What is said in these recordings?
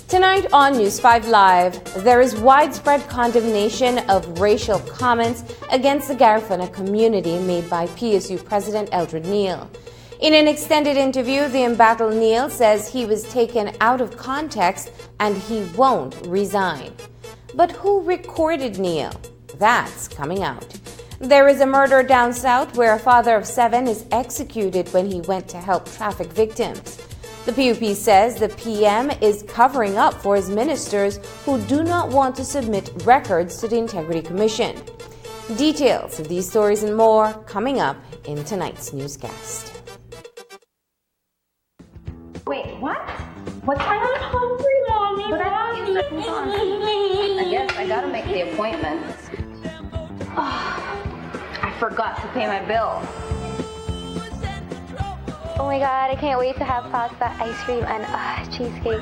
Tonight on News 5 Live, there is widespread condemnation of racial comments against the Garifuna community made by PSU President Eldred Neal. In an extended interview, the embattled Neal says he was taken out of context and he won't resign. But who recorded Neal? That's coming out. There is a murder down south where a father of 7 is executed when he went to help traffic victims. The PUP says the PM is covering up for his ministers who do not want to submit records to the Integrity Commission. Details of these stories and more coming up in tonight's newscast. Wait, what? What's going on? I'm hungry, Mommy. But I guess I gotta make the appointment. Oh, I forgot to pay my bill. Oh my god, I can't wait to have pasta, ice cream, and cheesecake.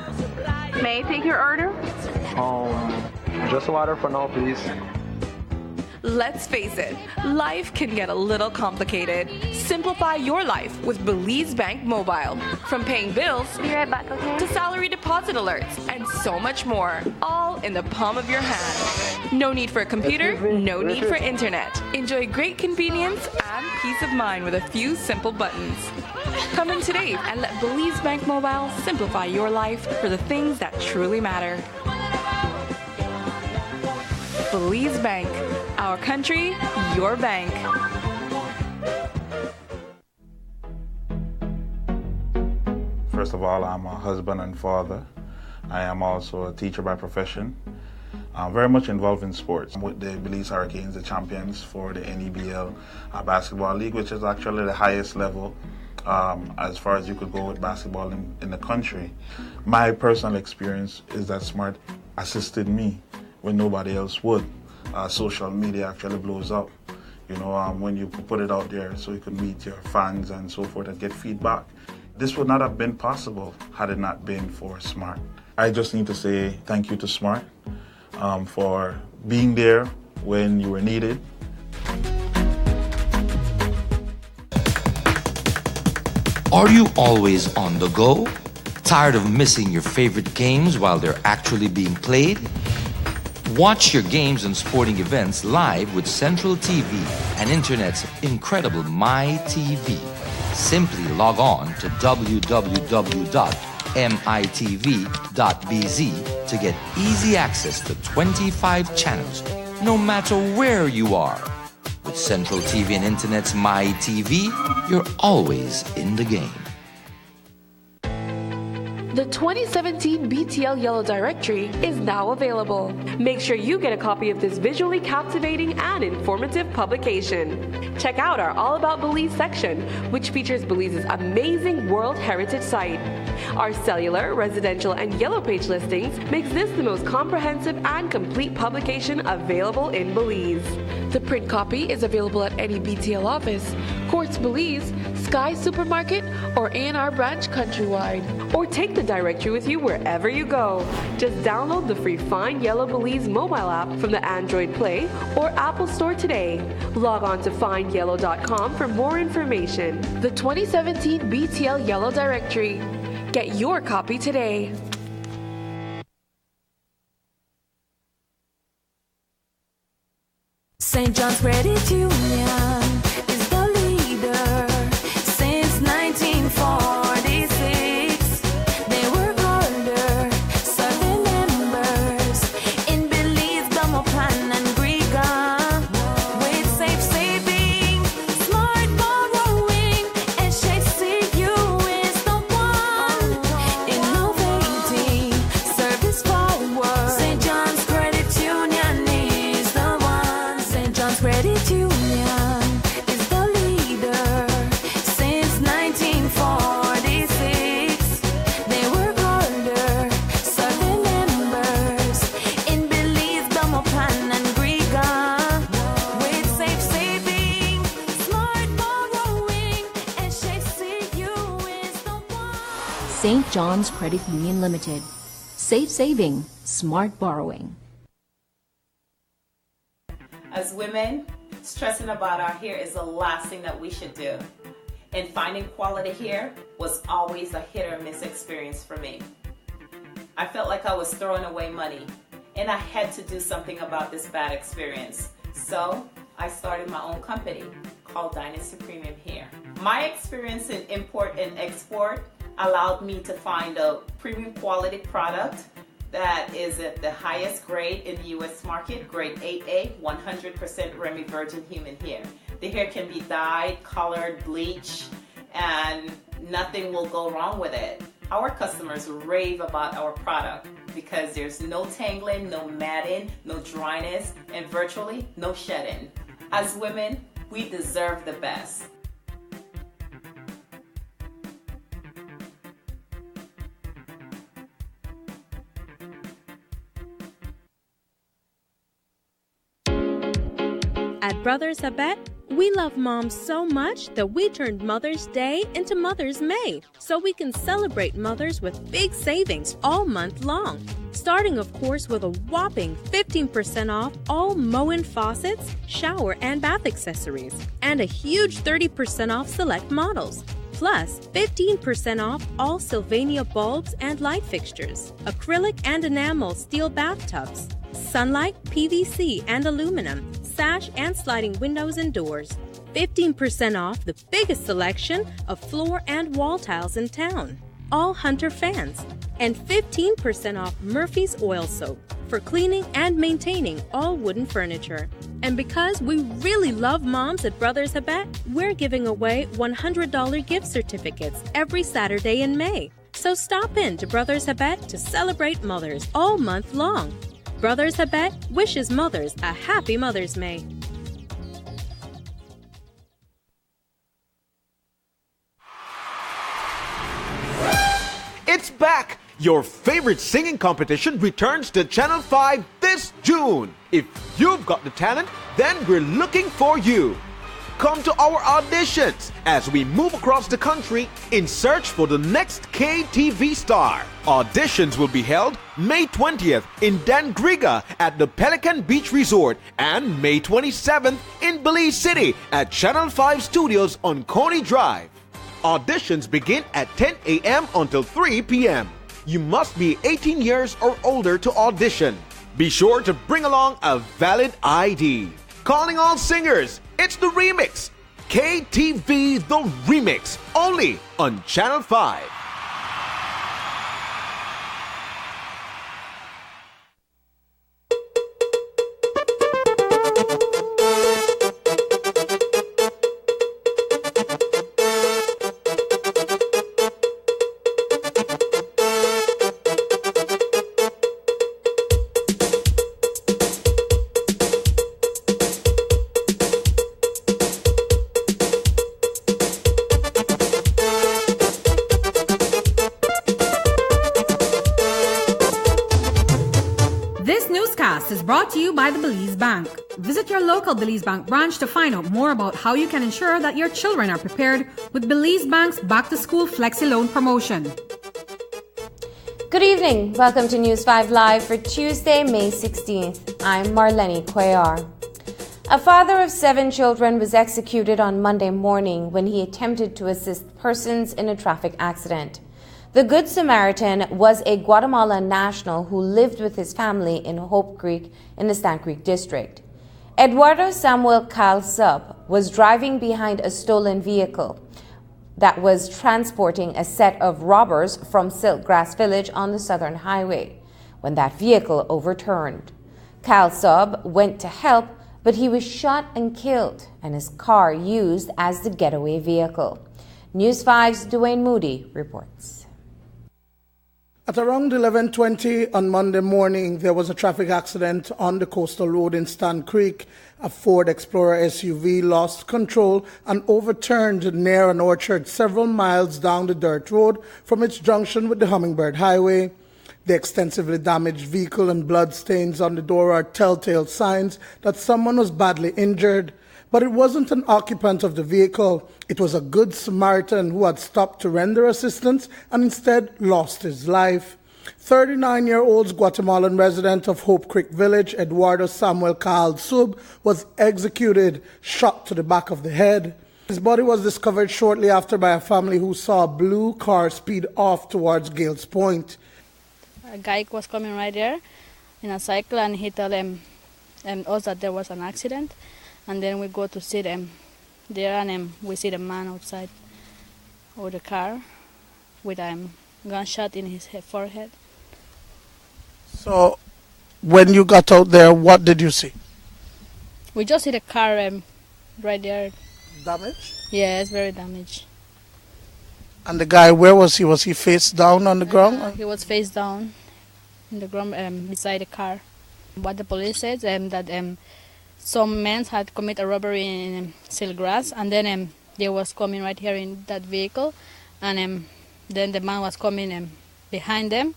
May I take your order? Just water for now, please. Let's face it, life can get a little complicated. Simplify your life with Belize Bank Mobile. From paying bills, Be right back, okay? to salary deposit alerts, and so much more, all in the palm of your hand. No need for a computer, no need for internet. Enjoy great convenience and peace of mind with a few simple buttons. Come in today and let Belize Bank Mobile simplify your life for the things that truly matter. Belize Bank, our country, your bank. First of all, I'm a husband and father. I am also a teacher by profession. I'm very much involved in sports. I'm with the Belize Hurricanes, the champions for the NEBL Basketball League, which is actually the highest level as far as you could go with basketball in the country. My personal experience is that Smart assisted me when nobody else would. Social media actually blows up, when you put it out there so you can meet your fans and so forth and get feedback. This would not have been possible had it not been for Smart. I just need to say thank you to Smart for being there when you were needed. Are you always on the go? Tired of missing your favorite games while they're actually being played? Watch your games and sporting events live with Central TV and Internet's incredible MyTV. Simply log on to www.mitv.bz to get easy access to 25 channels, no matter where you are. With Central TV and Internet's MyTV, you're always in the game. The 2017 BTL Yellow Directory is now available. Make sure you get a copy of this visually captivating and informative publication. Check out our All About Belize section, which features Belize's amazing World Heritage Site. Our cellular, residential, and yellow page listings makes this the most comprehensive and complete publication available in Belize. The print copy is available at any BTL office, Courts Belize, Sky Supermarket, or A&R branch countrywide. Or take the directory with you wherever you go. Just download the free Find Yellow Belize mobile app from the Android Play or Apple Store today. Log on to findyellow.com for more information. The 2017 BTL Yellow Directory. Get your copy today. St. John's Credit Union is the leader since 1946. They work harder, serving members in Belize, Belmont, Plan, and Griga. With safe saving, smart borrowing, and HCU is the one. Innovating, service forward. St. John's Credit Union is the one. St. John's Credit Union is the leader since 1946. They work harder, serving members in Belize, Belmont, Plan, and Griga. With safe saving, smart borrowing, and HCU is the one. St. John's Credit Union Limited. Safe saving, smart borrowing. As women, stressing about our hair is the last thing that we should do. And finding quality hair was always a hit or miss experience for me. I felt like I was throwing away money, and I had to do something about this bad experience. So I started my own company called Dynasty Premium Hair. My experience in import and export allowed me to find a premium quality product that is at the highest grade in the U.S. market, grade 8A, 100% Remy Virgin human hair. The hair can be dyed, colored, bleached, and nothing will go wrong with it. Our customers rave about our product because there's no tangling, no matting, no dryness, and virtually no shedding. As women, we deserve the best. At Brothers Habet, we love moms so much that we turned Mother's Day into Mother's May, so we can celebrate mothers with big savings all month long. Starting, of course, with a whopping 15% off all Moen faucets, shower, and bath accessories, and a huge 30% off select models. Plus, 15% off all Sylvania bulbs and light fixtures, acrylic and enamel steel bathtubs, sunlight, PVC, and aluminum, sash and sliding windows and doors. 15% off the biggest selection of floor and wall tiles in town, all Hunter fans, and 15% off Murphy's Oil Soap for cleaning and maintaining all wooden furniture. And because we really love moms at Brothers Habet, we're giving away $100 gift certificates every Saturday in May. So stop in to Brothers Habet to celebrate mothers all month long. Brothers Habet wishes mothers a happy Mother's May. It's back! Your favorite singing competition returns to Channel 5 this June. If you've got the talent, then we're looking for you. Come to our auditions as we move across the country in search for the next KTV star. Auditions will be held May 20th in Dangriga at the Pelican Beach Resort and May 27th in Belize City at Channel 5 Studios on Coney Drive. Auditions begin at 10 a.m. until 3 p.m. You must be 18 years or older to audition. Be sure to bring along a valid ID. Calling all singers, it's the remix. KTV The Remix, only on Channel 5. newscast is brought to you by the Belize Bank. Visit your local Belize Bank branch to find out more about how you can ensure that your children are prepared with Belize Bank's Back to School Flexi Loan promotion. Good evening. Welcome to News 5 Live for Tuesday, May 16th. I'm Marlene Cuellar. A father of 7 children was executed on Monday morning when he attempted to assist persons in a traffic accident. The Good Samaritan was a Guatemalan national who lived with his family in Hope Creek in the Stan Creek district. Eduardo Samuel Calsub was driving behind a stolen vehicle that was transporting a set of robbers from Siltgrass Village on the Southern Highway when that vehicle overturned. Calsub went to help, but he was shot and killed and his car used as the getaway vehicle. News 5's Dwayne Moody reports. At around 11:20 on Monday morning, there was a traffic accident on the coastal road in Stan Creek. A Ford Explorer SUV lost control and overturned near an orchard several miles down the dirt road from its junction with the Hummingbird Highway. The extensively damaged vehicle and bloodstains on the door are telltale signs that someone was badly injured. But it wasn't an occupant of the vehicle. It was a Good Samaritan who had stopped to render assistance and instead lost his life. 39-year-old Guatemalan resident of Hope Creek Village, Eduardo Samuel Calsub, was executed, shot to the back of the head. His body was discovered shortly after by a family who saw a blue car speed off towards Gales Point. A guy was coming right there in a cycle and he told us that there was an accident. And then we go to see them there, and we see the man outside of the car with a gunshot in his forehead. So, when you got out there, what did you see? We just see the car right there. Damaged? Yeah, it's very damaged. And the guy, where was he? Was he face down on the ground? He was face down in the ground beside the car. What the police said, that some men had committed a robbery in Siltgrass, and then they was coming right here in that vehicle, and then the man was coming behind them,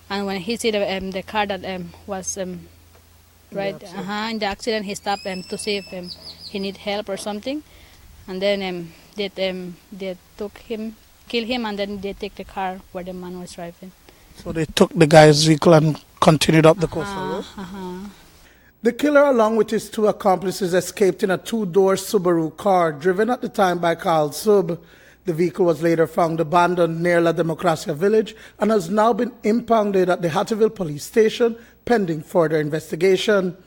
and when he see the car that was right in the accident, he stopped to see if he need help or something, and then they took him, kill him, and then they take the car where the man was driving. So they took the guy's vehicle and continued up the coastal road? The killer, along with his 2 accomplices, escaped in a 2-door Subaru car driven at the time by Calsub. The vehicle was later found abandoned near La Democracia Village and has now been impounded at the Hatterville Police Station pending further investigation.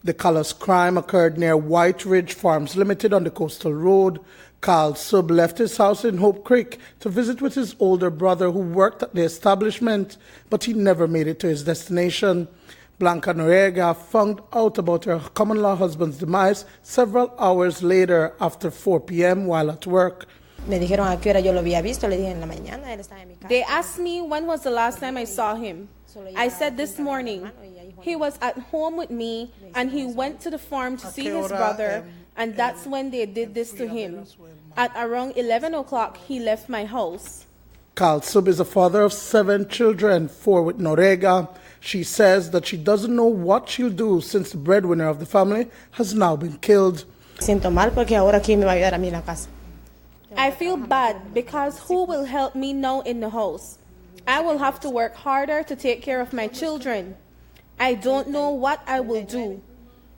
The callous crime occurred near White Ridge Farms Limited on the coastal road. Calsub left his house in Hope Creek to visit with his older brother who worked at the establishment, but he never made it to his destination. Blanca Noriega found out about her common-law husband's demise several hours later after 4 p.m. while at work. They asked me when was the last time I saw him. I said this morning. He was at home with me and he went to the farm to see his brother, and that's when they did this to him. At around 11 o'clock, he left my house. Calsub is a father of 7 children, 4 with Noriega. She says that she doesn't know what she'll do since the breadwinner of the family has now been killed. I feel bad because who will help me now in the house? I will have to work harder to take care of my children. I don't know what I will do.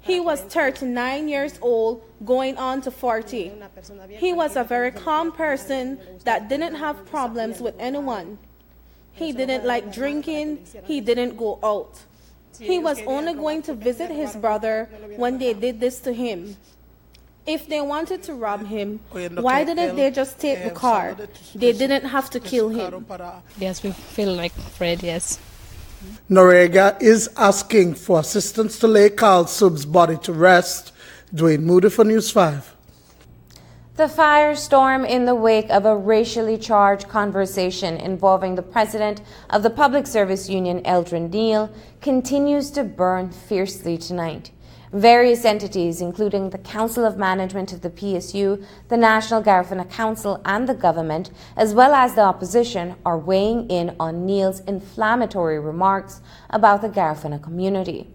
He was 39 years old, going on to 40. He was a very calm person that didn't have problems with anyone. He didn't like drinking. He didn't go out. He was only going to visit his brother when they did this to him. If they wanted to rob him, why didn't they just take the car? They didn't have to kill him. Yes, we feel like afraid, yes. Noriega is asking for assistance to lay Calsub's body to rest. Dwayne Moody for News 5. The firestorm in the wake of a racially charged conversation involving the president of the Public Service Union, Eldred Neal, continues to burn fiercely tonight. Various entities, including the Council of Management of the PSU, the National Garifuna Council, and the government, as well as the opposition, are weighing in on Neal's inflammatory remarks about the Garifuna community.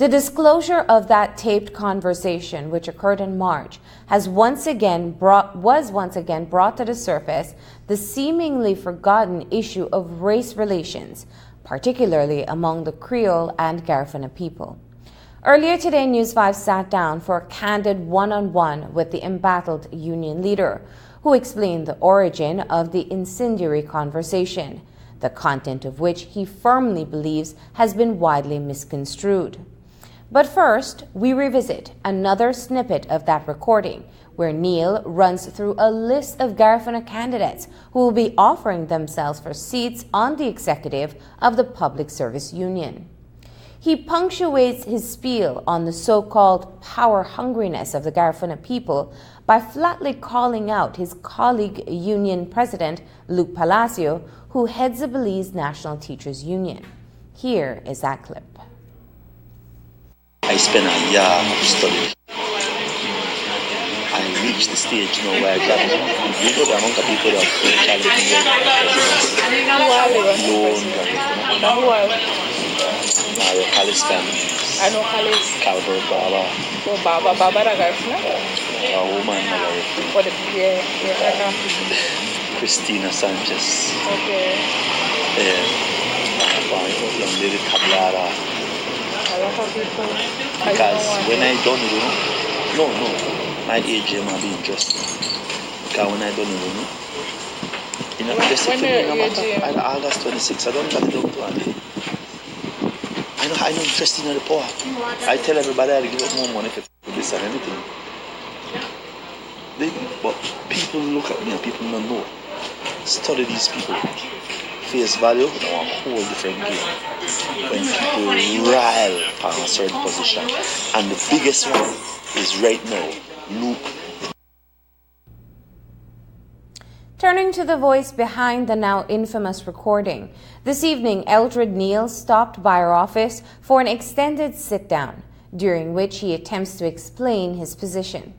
The disclosure of that taped conversation, which occurred in March, was once again brought to the surface the seemingly forgotten issue of race relations, particularly among the Creole and Garifuna people. Earlier today, News 5 sat down for a candid one-on-one with the embattled union leader, who explained the origin of the incendiary conversation, the content of which he firmly believes has been widely misconstrued. But first, we revisit another snippet of that recording, where Neal runs through a list of Garifuna candidates who will be offering themselves for seats on the executive of the Public Service Union. He punctuates his spiel on the so-called power hungriness of the Garifuna people by flatly calling out his colleague union president, Luke Palacio, who heads the Belize National Teachers Union. Here is that clip. I spent a year of study. I reached the stage now where I got the amount of people that challenge me. Mario Callis family. I know Callis. Calvert Baba. Oh, Baba da Garifuna. A woman Garifuna. What the Christina Sanchez. Okay. Young lady Tablada. A lot of people. Because when I done it, no, my age might be interesting. Because when I done it, when August 26, I don't got it up to a day. I know interested in the poor. I tell everybody I'll give up more money for this and anything. But people look at me and people don't know. Study these people. Face value, now a whole different game. When people rile for a certain position. And the biggest one is right now, Luke. Turning to the voice behind the now infamous recording, this evening Eldred Neal stopped by our office for an extended sit-down, during which he attempts to explain his position.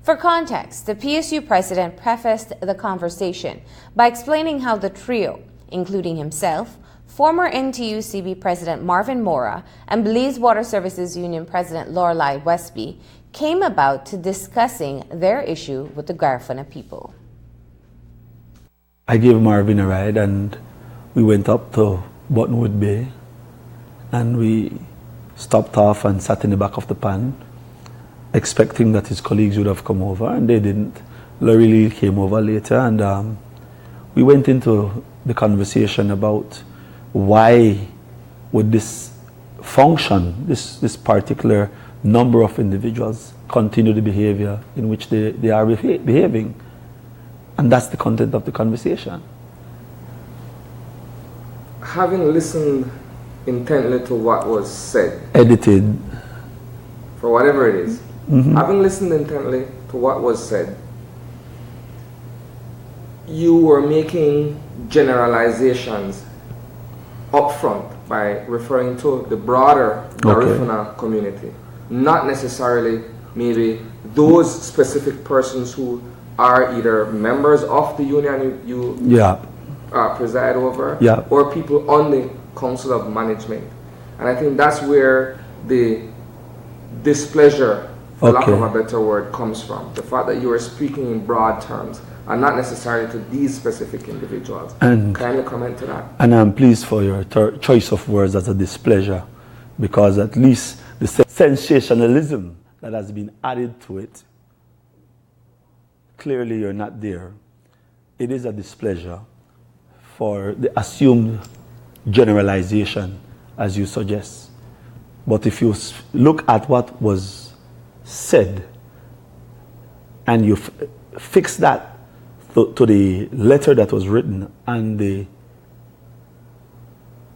For context, the PSU president prefaced the conversation by explaining how the trio, including himself, former NTU-CB President Marvin Mora, and Belize Water Services Union President Lorelei Westby came about to discussing their issue with the Garifuna people. I gave Marvin a ride and we went up to Buttonwood Bay and we stopped off and sat in the back of the pan, expecting that his colleagues would have come over, and they didn't. Lorelei came over later, and we went into the conversation about why would this function, this particular number of individuals continue the behavior in which they are behaving. And that's the content of the conversation. Having listened intently to what was said, edited, for whatever it is, having listened intently to what was said, you were making generalizations up front by referring to the broader Garifuna community, not necessarily maybe those specific persons who are either members of the union you preside over, or people on the Council of Management. And I think that's where the displeasure, for lack of a better word, comes from. The fact that you are speaking in broad terms and not necessarily to these specific individuals. And kindly comment to that. And I'm pleased for your choice of words as a displeasure, because at least the sensationalism that has been added to it, clearly you're not there. It is a displeasure for the assumed generalization, as you suggest. But if you look at what was said and you fix that to the letter that was written and the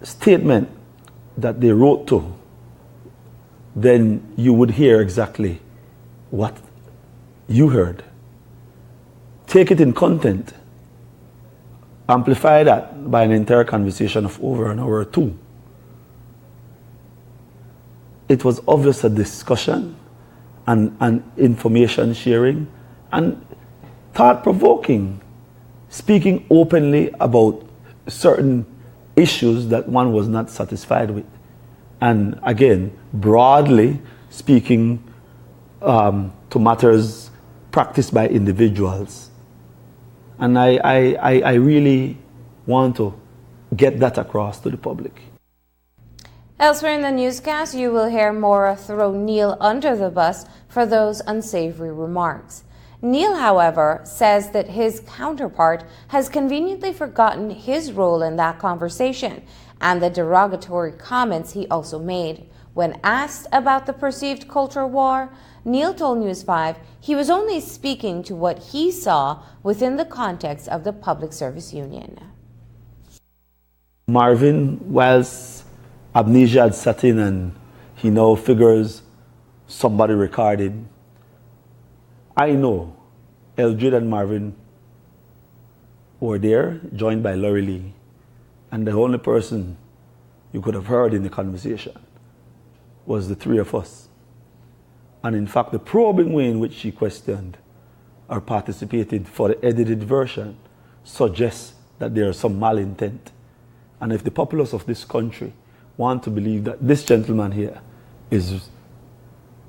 statement that they wrote to, then you would hear exactly what you heard. Take it in content, amplify that by an entire conversation of over an hour or two. It was obvious a discussion and information sharing and thought-provoking, speaking openly about certain issues that one was not satisfied with. And again, broadly speaking to matters practiced by individuals. And I really want to get that across to the public. Elsewhere in the newscast, you will hear Mora throw Neal under the bus for those unsavory remarks. Neal, however, says that his counterpart has conveniently forgotten his role in that conversation and the derogatory comments he also made. When asked about the perceived culture war, Neal told News 5 he was only speaking to what he saw within the context of the Public Service Union. Marvin, whilst amnesia had set in and he now figures somebody recorded, I know Eldred and Marvin were there, joined by Laurie Lee, and the only person you could have heard in the conversation was the three of us. And in fact, the probing way in which she questioned or participated for the edited version suggests that there is some malintent. And if the populace of this country want to believe that this gentleman here is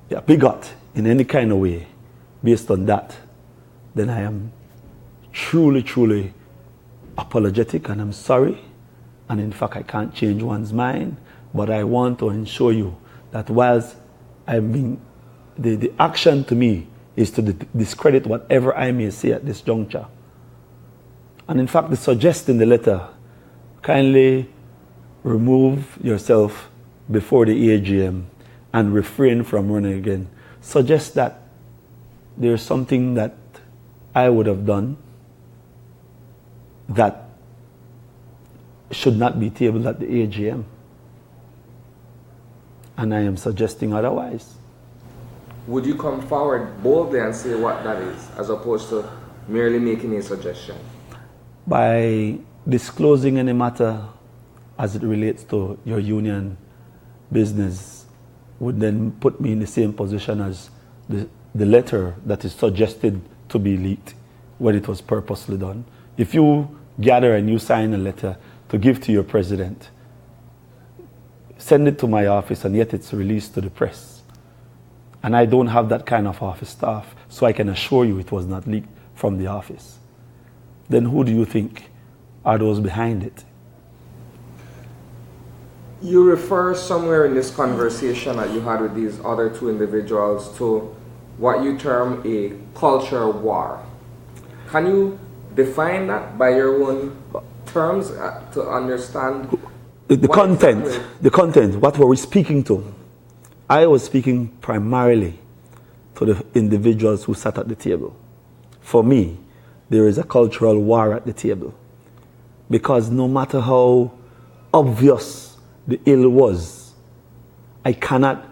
a bigot in any kind of way based on that, then I am truly, truly apologetic and I'm sorry. And in fact, I can't change one's mind, but I want to ensure you that whilst the action to me is to discredit whatever I may say at this juncture. And in fact, the suggest in the letter, kindly remove yourself before the AGM and refrain from running again, suggests that there's something that I would have done that should not be tabled at the AGM. And I am suggesting otherwise. Would you come forward boldly and say what that is, as opposed to merely making a suggestion? By disclosing any matter as it relates to your union business would then put me in the same position as the letter that is suggested to be leaked when it was purposely done. If you gather and you sign a letter to give to your president, send it to my office and yet it's released to the press. And I don't have that kind of office staff, so I can assure you it was not leaked from the office. Then who do you think are those behind it? You refer somewhere in this conversation that you had with these other two individuals to what you term a culture war. Can you define that by your own terms to understand the content, what were we speaking to? I was speaking primarily to the individuals who sat at the table. For me, there is a cultural war at the table. Because no matter how obvious the ill was, I cannot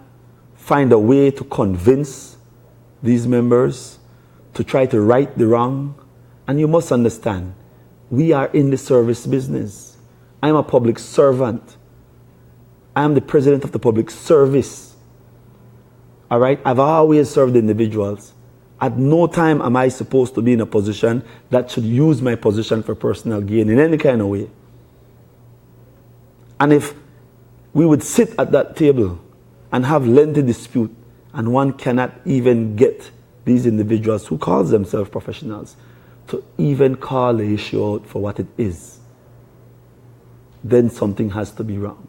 find a way to convince these members to try to right the wrong. And you must understand, we are in the service business. I'm a public servant. I am the president of the public service. All right? I've always served individuals. At no time am I supposed to be in a position that should use my position for personal gain in any kind of way. And if we would sit at that table and have lengthy dispute, and one cannot even get these individuals who call themselves professionals to even call the issue out for what it is, then something has to be wrong.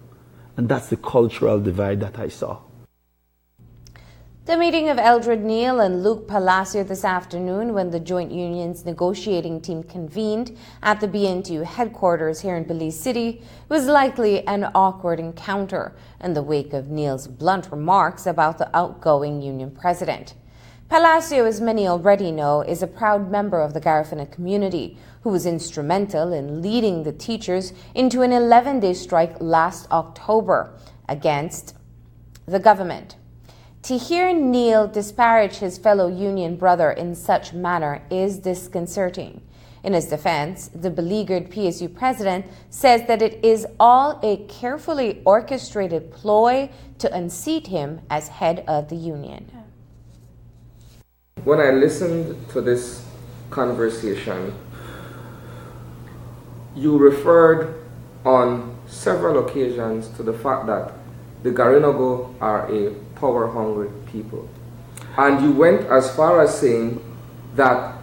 And that's the cultural divide that I saw. The meeting of Eldred Neal and Luke Palacio this afternoon, when the joint union's negotiating team convened at the BNTU headquarters here in Belize City, was likely an awkward encounter in the wake of Neal's blunt remarks about the outgoing union president. Palacio, as many already know, is a proud member of the Garifuna community who was instrumental in leading the teachers into an 11-day strike last October against the government. To hear Neal disparage his fellow union brother in such manner is disconcerting. In his defense, the beleaguered PSU president says that it is all a carefully orchestrated ploy to unseat him as head of the union. When I listened to this conversation, you referred on several occasions to the fact that the Garinago are a power-hungry people. And you went as far as saying that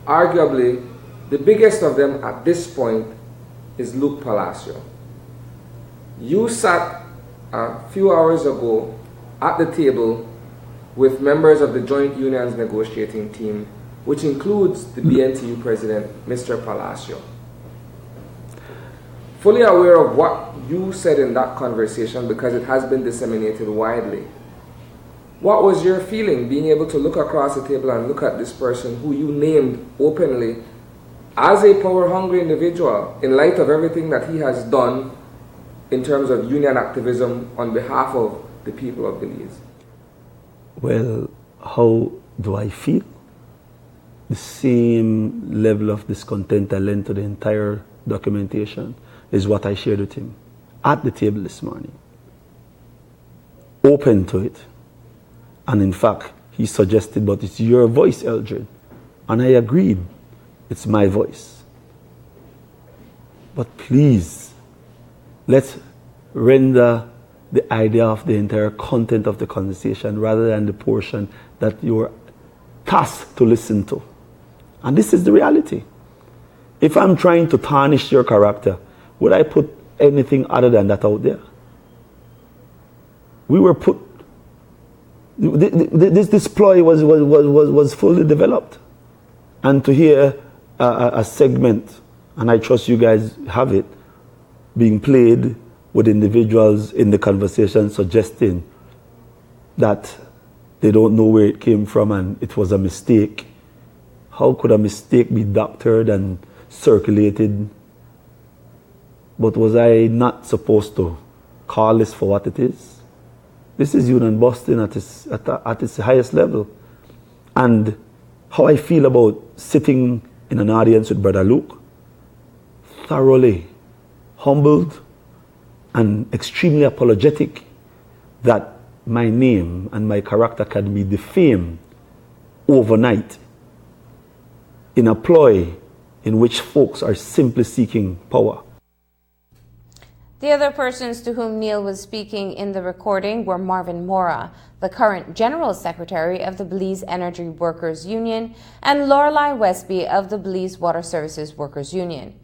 arguably the biggest of them at this point is Luke Palacio. You sat a few hours ago at the table with members of the Joint Unions negotiating team, which includes the BNTU president, Mr. Palacio. Fully aware of what you said in that conversation because it has been disseminated widely. What was your feeling being able to look across the table and look at this person who you named openly as a power-hungry individual in light of everything that he has done in terms of union activism on behalf of the people of Belize? Well, how do I feel? The same level of discontent I lent to the entire documentation is what I shared with him at the table this morning. Open to it. And in fact, he suggested, but it's your voice, Eldred. And I agreed, it's my voice. But please, let's render the idea of the entire content of the conversation rather than the portion that you were tasked to listen to. And this is the reality. If I'm trying to tarnish your character, would I put anything other than that out there? We were put, this ploy was fully developed. And to hear a segment, and I trust you guys have it, being played with individuals in the conversation suggesting that they don't know where it came from and it was a mistake. How could a mistake be doctored and circulated? But was I not supposed to call this for what it is? This is union busting at its highest level. And how I feel about sitting in an audience with Brother Luke, thoroughly humbled and extremely apologetic that my name and my character can be defamed overnight in a ploy in which folks are simply seeking power. The other persons to whom Neal was speaking in the recording were Marvin Mora, the current General Secretary of the Belize Energy Workers Union, and Lorelei Westby of the Belize Water Services Workers Union.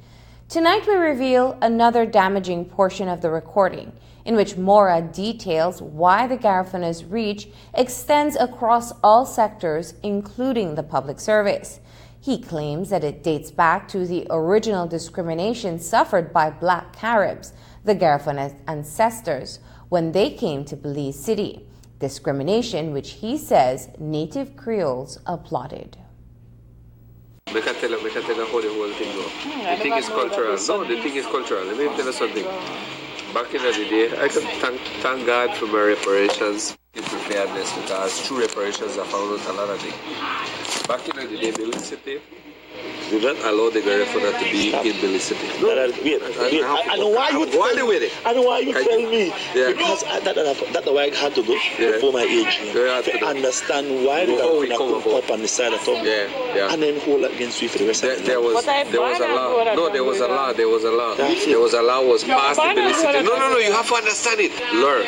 Tonight we reveal another damaging portion of the recording, in which Mora details why the Garifana's reach extends across all sectors, including the public service. He claims that it dates back to the original discrimination suffered by Black Caribs, the Garifana's ancestors, when they came to Belize City. Discrimination which he says native Creoles applauded. We can tell you how the whole thing goes. The thing is cultural. No, the thing is cultural. Let me tell you something. Back in the day, I can thank God for my reparations. It's preparedness because through reparations I found out a lot of things. Back in the day, Belize City do not allow the Garifuna to be in Belize City. No, wait. I know why you tell me. I know why you tell me. Yeah. Because that's why I had to go before my age. To understand why the Garifuna come up on the side of town. Yeah. And then hold against you for the rest of the there was a law. No, there was a law. There was a law was passed in Belize City. No, you have to understand it. Learn.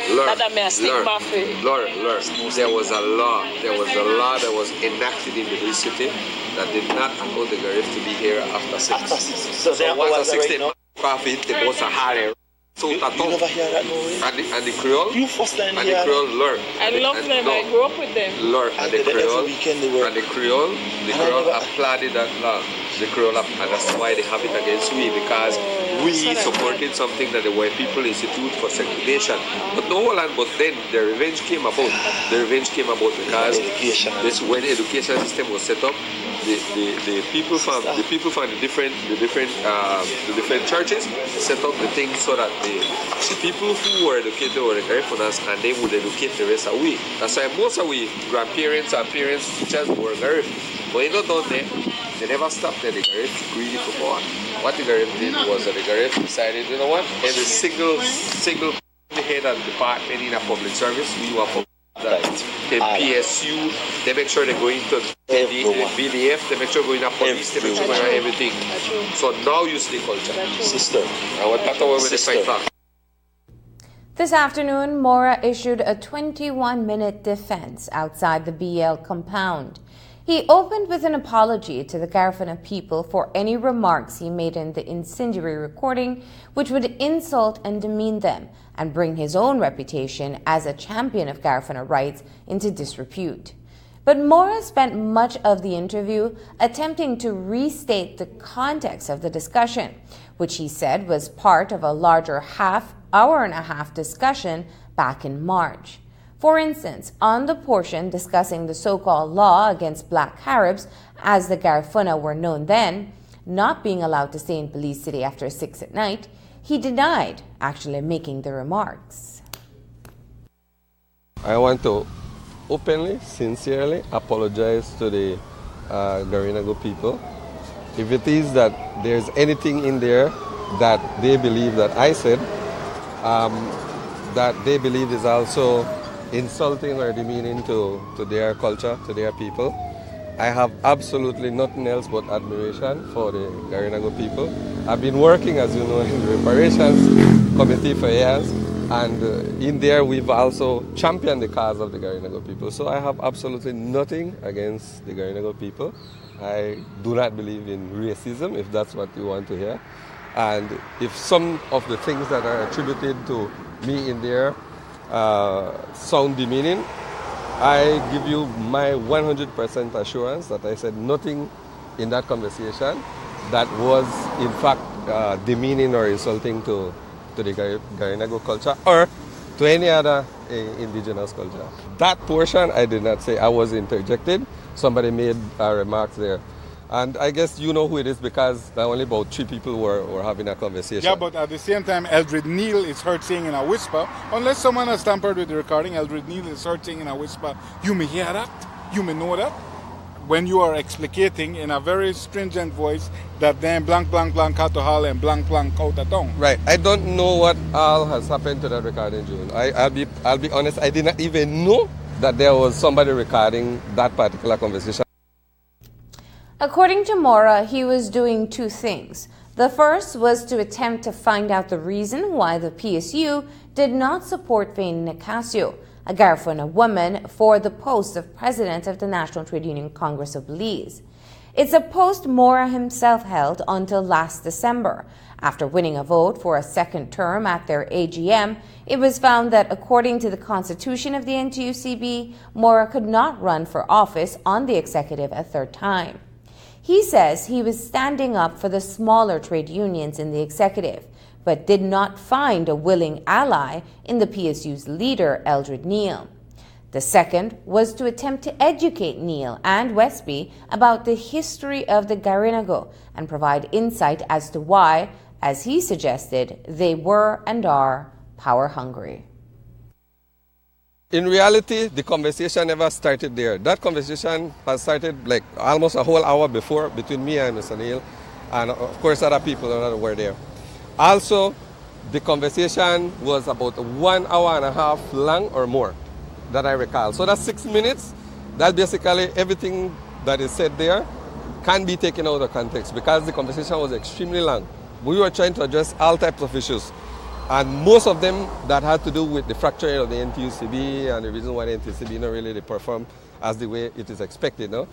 There was a law. There was a law that was enacted in Belize City that did not allow the Garif to be here after 6. So once a 16 profit, there was a higher. So you never hear that, no way. And the Creole, you first time and the Creole learn. I love them. I grew up with them. Learn and the Creole applauded that law. The Creole, and that's why they have it against we, because we supported something that the white people institute for segregation. But no land. But then the revenge came about. The revenge came about because this when the education system was set up. The people from the different churches set up the things so that the people who were educated were the Garifunas and they would educate the rest of we. That's why most of we grandparents and parents, teachers were Garif. But you know down there, they never stopped there. The Garif greedy for power. What the Garif did was that the Garif decided, you know what? Every single head of department in a public service, we were for that. The PSU, they make sure they're going to the BDF, they make sure going to police, they make sure going to everything. So now you see the culture. Sister. And what that's why we fight back. This afternoon, Mora issued a 21-minute defense outside the BL compound. He opened with an apology to the Garifuna people for any remarks he made in the incendiary recording, which would insult and demean them and bring his own reputation as a champion of Garifuna rights into disrepute. But Mora spent much of the interview attempting to restate the context of the discussion, which he said was part of a larger hour-and-a-half discussion back in March. For instance, on the portion discussing the so-called law against black Caribs, as the Garifuna were known then, not being allowed to stay in Belize City after 6 at night, he denied actually making the remarks. I want to openly, sincerely apologize to the Garinago people. If it is that there's anything in there that they believe that I said, that they believe is also insulting or demeaning to their culture, to their people, I have absolutely nothing else but admiration for the Garinago people. I've been working, as you know, in the reparations committee for years, and in there we've also championed the cause of the Garinago people. So I have absolutely nothing against the Garinago people. I do not believe in racism, if that's what you want to hear. And if some of the things that are attributed to me in there sound demeaning, I give you my 100% assurance that I said nothing in that conversation that was in fact demeaning or insulting to the Garinago culture or to any other indigenous culture. That portion I did not say. I was interjected. Somebody made remarks there. And I guess you know who it is because only about 3 people were having a conversation. Yeah, but at the same time, Eldred Neal is heard saying in a whisper, unless someone has tampered with the recording, Eldred Neal is heard saying in a whisper, you may hear that, you may know that, when you are explicating in a very stringent voice that then blank, blank, blank out to hall and blank, blank out of town. Right. I don't know what all has happened to that recording, June. I'll be honest, I did not even know that there was somebody recording that particular conversation. According to Mora, he was doing 2 things. The first was to attempt to find out the reason why the PSU did not support Vane Nicasio, a Garifuna woman, for the post of president of the National Trade Union Congress of Belize. It's a post Mora himself held until last December. After winning a vote for a second term at their AGM, it was found that according to the constitution of the NTUCB, Mora could not run for office on the executive a third time. He says he was standing up for the smaller trade unions in the executive, but did not find a willing ally in the PSU's leader, Eldred Neal. The second was to attempt to educate Neal and Westby about the history of the Garinago and provide insight as to why, as he suggested, they were and are power hungry. In reality, the conversation never started there. That conversation has started like almost a whole hour before between me and Mr. Neal, and of course other people that were there. Also, the conversation was about 1 hour and a half long or more that I recall. So that's 6 minutes. That basically everything that is said there can be taken out of context because the conversation was extremely long. We were trying to address all types of issues. And most of them that had to do with the fracturing of the NTUCB and the reason why the NTUCB not really perform as the way it is expected. No?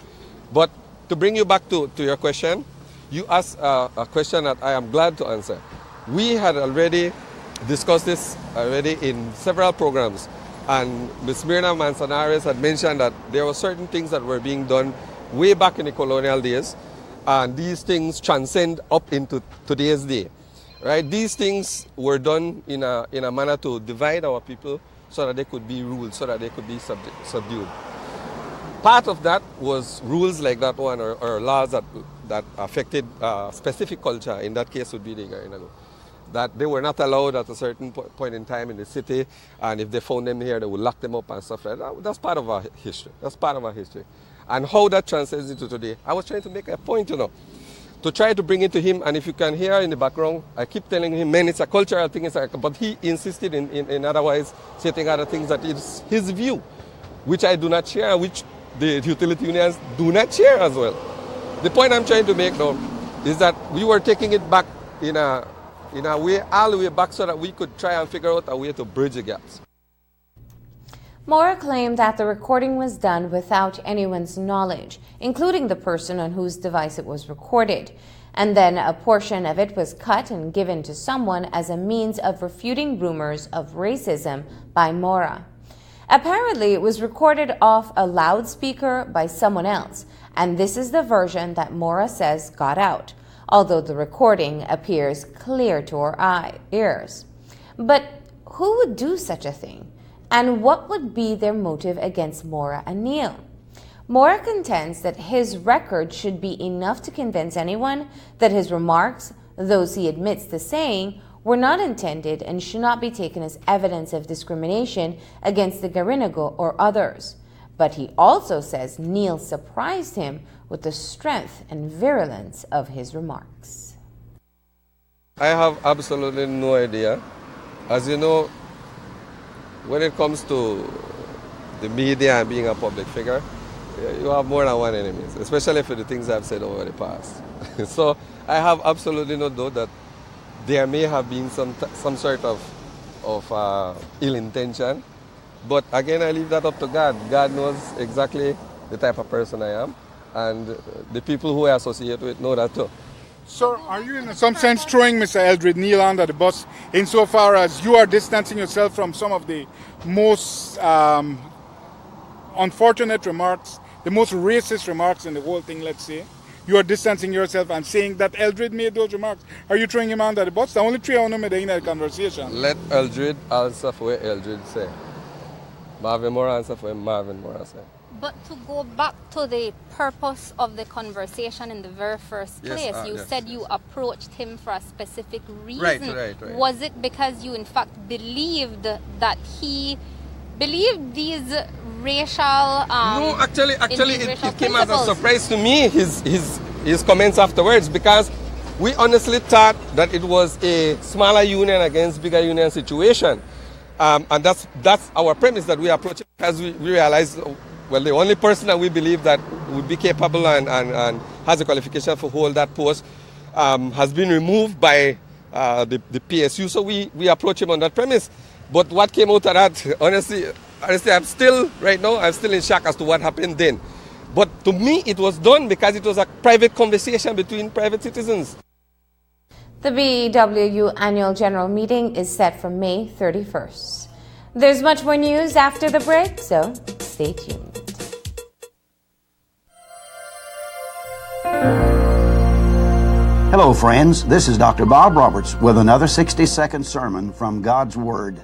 But to bring you back to your question, you asked a question that I am glad to answer. We had already discussed this already in several programs. And Ms. Myrna Manzanares had mentioned that there were certain things that were being done way back in the colonial days. And these things transcend up into today's day. Right? These things were done in a manner to divide our people so that they could be ruled, so that they could be subdued. Part of that was rules like that one or laws that affected specific culture. In that case would be the Garinago. That they were not allowed at a certain point in time in the city, and if they found them here, they would lock them up and stuff like that. That's part of our history. That's part of our history. And how that translates into today, I was trying to make a point, to try to bring it to him, and if you can hear in the background, I keep telling him, man, it's a cultural thing, but he insisted in otherwise stating other things that it's his view, which I do not share, which the utility unions do not share as well. The point I'm trying to make now is that we were taking it back in in a way, all the way back so that we could try and figure out a way to bridge the gaps. Mora claimed that the recording was done without anyone's knowledge, including the person on whose device it was recorded, and then a portion of it was cut and given to someone as a means of refuting rumors of racism by Mora. Apparently, it was recorded off a loudspeaker by someone else, and this is the version that Mora says got out, although the recording appears clear to our ears. But who would do such a thing? And what would be their motive against Mora and Neal? Mora contends that his record should be enough to convince anyone that his remarks, those he admits to saying, were not intended and should not be taken as evidence of discrimination against the Garinago or others. But he also says Neal surprised him with the strength and virulence of his remarks. I have absolutely no idea. As you know, when it comes to the media and being a public figure, you have more than one enemy, especially for the things I've said over the past. So I have absolutely no doubt that there may have been some sort of ill intention. But again, I leave that up to God. God knows exactly the type of person I am, and the people who I associate with know that too. Sir, are you in some sense throwing Mr. Eldred Neal under the bus insofar as you are distancing yourself from some of the most unfortunate remarks, the most racist remarks in the whole thing, let's say? You are distancing yourself and saying that Eldred made those remarks. Are you throwing him under the bus? The only three I know in that conversation. Let Eldred answer for what Eldred said. Marvin Mora answer for what Marvin Mora said. But to go back to the purpose of the conversation in the very first place, you said you approached him for a specific reason. Right. Was it because you in fact believed that he believed these racial no, actually it came as a principles? surprise to me, his comments afterwards, because we honestly thought that it was a smaller union against bigger union situation. And that's our premise, that we approach it because we realized, well, the only person that we believe that would be capable and has a qualification for hold that post has been removed by the PSU, so we approach him on that premise. But what came out of that, honestly, I'm still in shock as to what happened then. But to me, it was done because it was a private conversation between private citizens. The BEWU annual general meeting is set for May 31st. There's much more news after the break, so stay tuned. Hello, friends. This is Dr. Bob Roberts with another 60-second sermon from God's Word.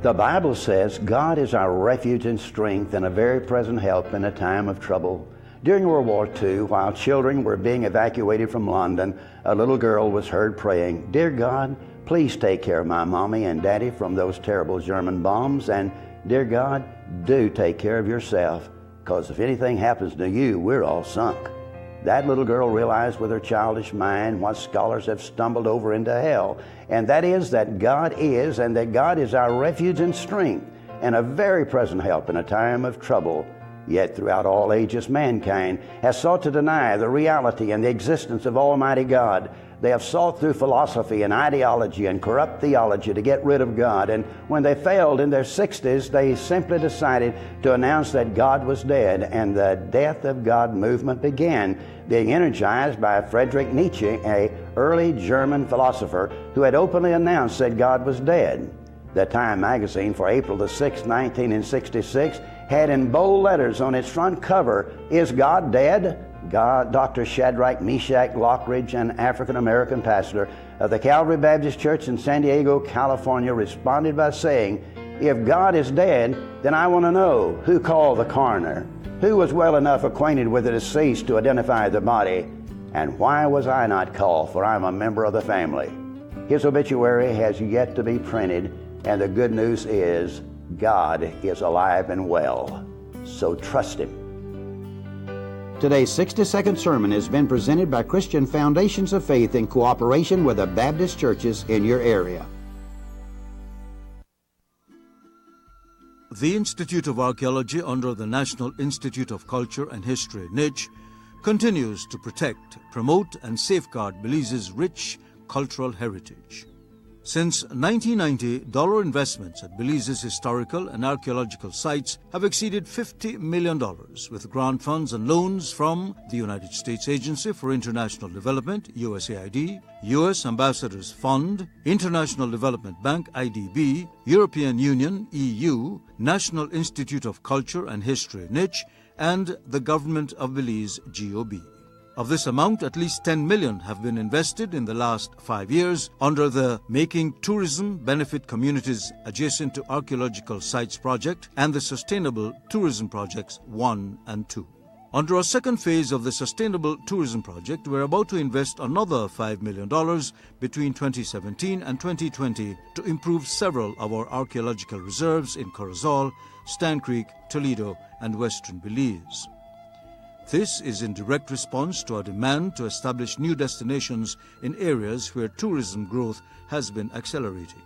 The Bible says God is our refuge and strength and a very present help in a time of trouble. During World War II, while children were being evacuated from London, a little girl was heard praying, "Dear God, please take care of my mommy and daddy from those terrible German bombs, and dear God, do take care of yourself, because if anything happens to you, we're all sunk." That little girl realized with her childish mind what scholars have stumbled over into hell, and that is that God is, and that God is our refuge and strength, and a very present help in a time of trouble. Yet throughout all ages, mankind has sought to deny the reality and the existence of Almighty God. They have sought through philosophy and ideology and corrupt theology to get rid of God, and when they failed in their 60s, they simply decided to announce that God was dead, and the Death of God movement began, being energized by Friedrich Nietzsche, an early German philosopher who had openly announced that God was dead. The Time magazine for April the 6th, 1966 had in bold letters on its front cover, "Is God dead?" Dr. Shadrach Meshach Lockridge, an African-American pastor of the Calvary Baptist Church in San Diego, California, responded by saying, "If God is dead, then I want to know who called the coroner, who was well enough acquainted with the deceased to identify the body, and why was I not called, for I'm a member of the family." His obituary has yet to be printed, and the good news is God is alive and well. So trust Him. Today's 60-second sermon has been presented by Christian Foundations of Faith in cooperation with the Baptist churches in your area. The Institute of Archaeology under the National Institute of Culture and History, NICH, continues to protect, promote, and safeguard Belize's rich cultural heritage. Since 1990, dollar investments at Belize's historical and archaeological sites have exceeded $50 million, with grant funds and loans from the United States Agency for International Development, USAID, U.S. Ambassadors Fund, International Development Bank, IDB, European Union, EU, National Institute of Culture and History, NICH, and the Government of Belize, GOB. Of this amount, at least $10 million have been invested in the last 5 years under the Making Tourism Benefit Communities Adjacent to Archaeological Sites project and the Sustainable Tourism Projects 1 and 2. Under a second phase of the Sustainable Tourism Project, we're about to invest another $5 million between 2017 and 2020 to improve several of our archaeological reserves in Corozal, Stan Creek, Toledo, and Western Belize. This is in direct response to our demand to establish new destinations in areas where tourism growth has been accelerating.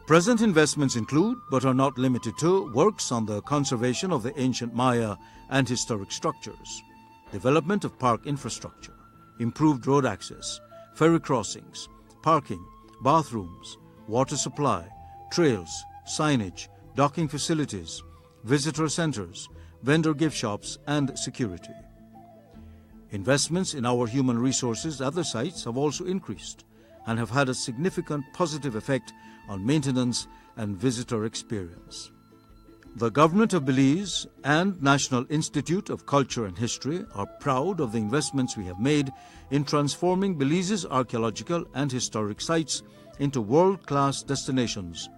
Present investments include, but are not limited to, works on the conservation of the ancient Maya and historic structures, development of park infrastructure, improved road access, ferry crossings, parking, bathrooms, water supply, trails, signage, docking facilities, visitor centers, vendor gift shops, and security. Investments in our human resources at the sites have also increased and have had a significant positive effect on maintenance and visitor experience. The Government of Belize and National Institute of Culture and History are proud of the investments we have made in transforming Belize's archaeological and historic sites into world-class destinations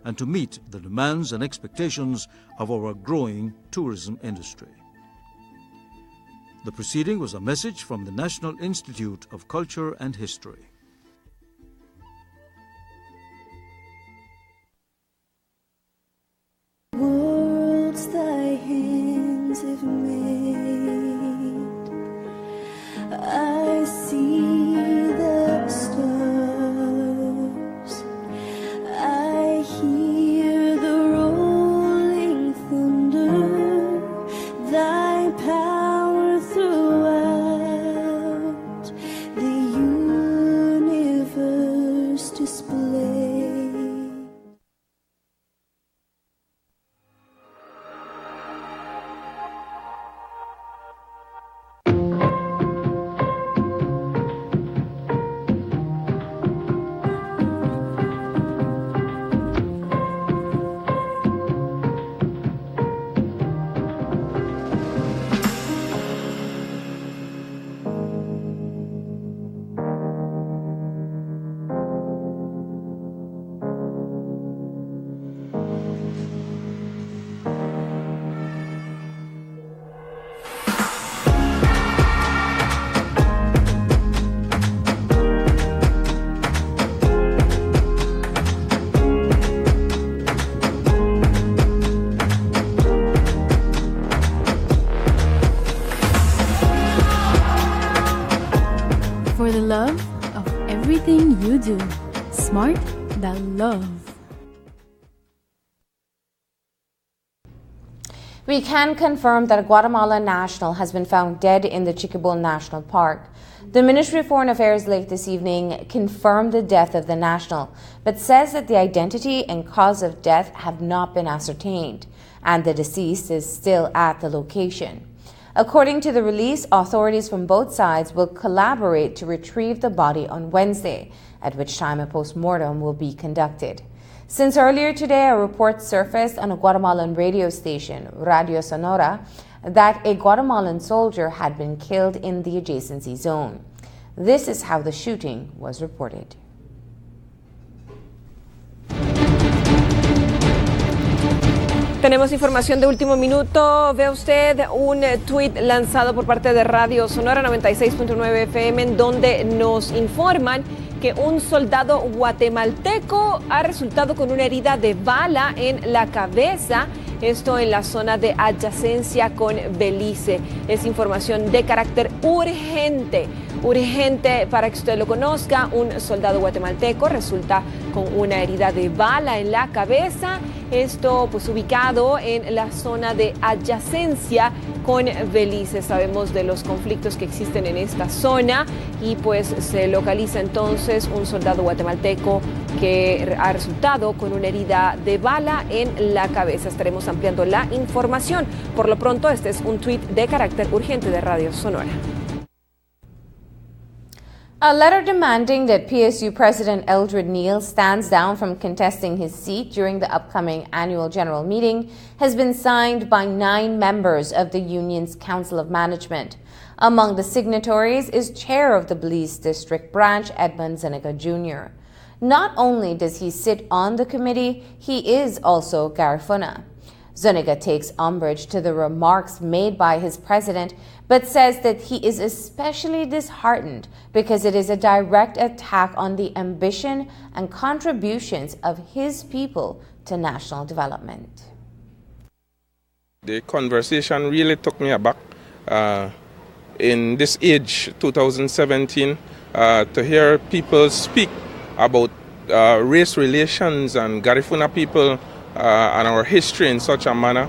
and to meet the demands and expectations of our growing tourism industry. The proceeding was a message from the National Institute of Culture and History. Worlds thy hands have made, I see the stars, I hear the rolling thunder, thy power throughout the universe display. For the love of everything you do. Smart, that love. We can confirm that a Guatemalan national has been found dead in the Chiquibul National Park. The Ministry of Foreign Affairs late this evening confirmed the death of the national, but says that the identity and cause of death have not been ascertained, and the deceased is still at the location. According to the release, authorities from both sides will collaborate to retrieve the body on Wednesday, at which time a post-mortem will be conducted. Since earlier today, a report surfaced on a Guatemalan radio station, Radio Sonora, that a Guatemalan soldier had been killed in the adjacency zone. This is how the shooting was reported. Tenemos información de último minuto. Ve usted un tuit lanzado por parte de Radio Sonora 96.9 FM en donde nos informan que un soldado guatemalteco ha resultado con una herida de bala en la cabeza, esto en la zona de adyacencia con Belice. Es información de carácter urgente. urgente para que usted lo conozca. Un soldado guatemalteco resulta con una herida de bala en la cabeza. Esto pues ubicado en la zona de adyacencia con Belice. Sabemos de los conflictos que existen en esta zona y pues se localiza entonces un soldado guatemalteco que ha resultado con una herida de bala en la cabeza. Estaremos ampliando la información. Por lo pronto, este es un tuit de carácter urgente de Radio Sonora. A letter demanding that PSU President Eldred Neal stands down from contesting his seat during the upcoming annual general meeting has been signed by 9 members of the union's Council of Management. Among the signatories is Chair of the Belize District Branch, Edmund Zuniga Jr. Not only does he sit on the committee, he is also Garifuna. Zuniga takes umbrage to the remarks made by his president, but says that he is especially disheartened because it is a direct attack on the ambition and contributions of his people to national development. The conversation really took me aback. In this age, 2017, to hear people speak about race relations and Garifuna people and our history in such a manner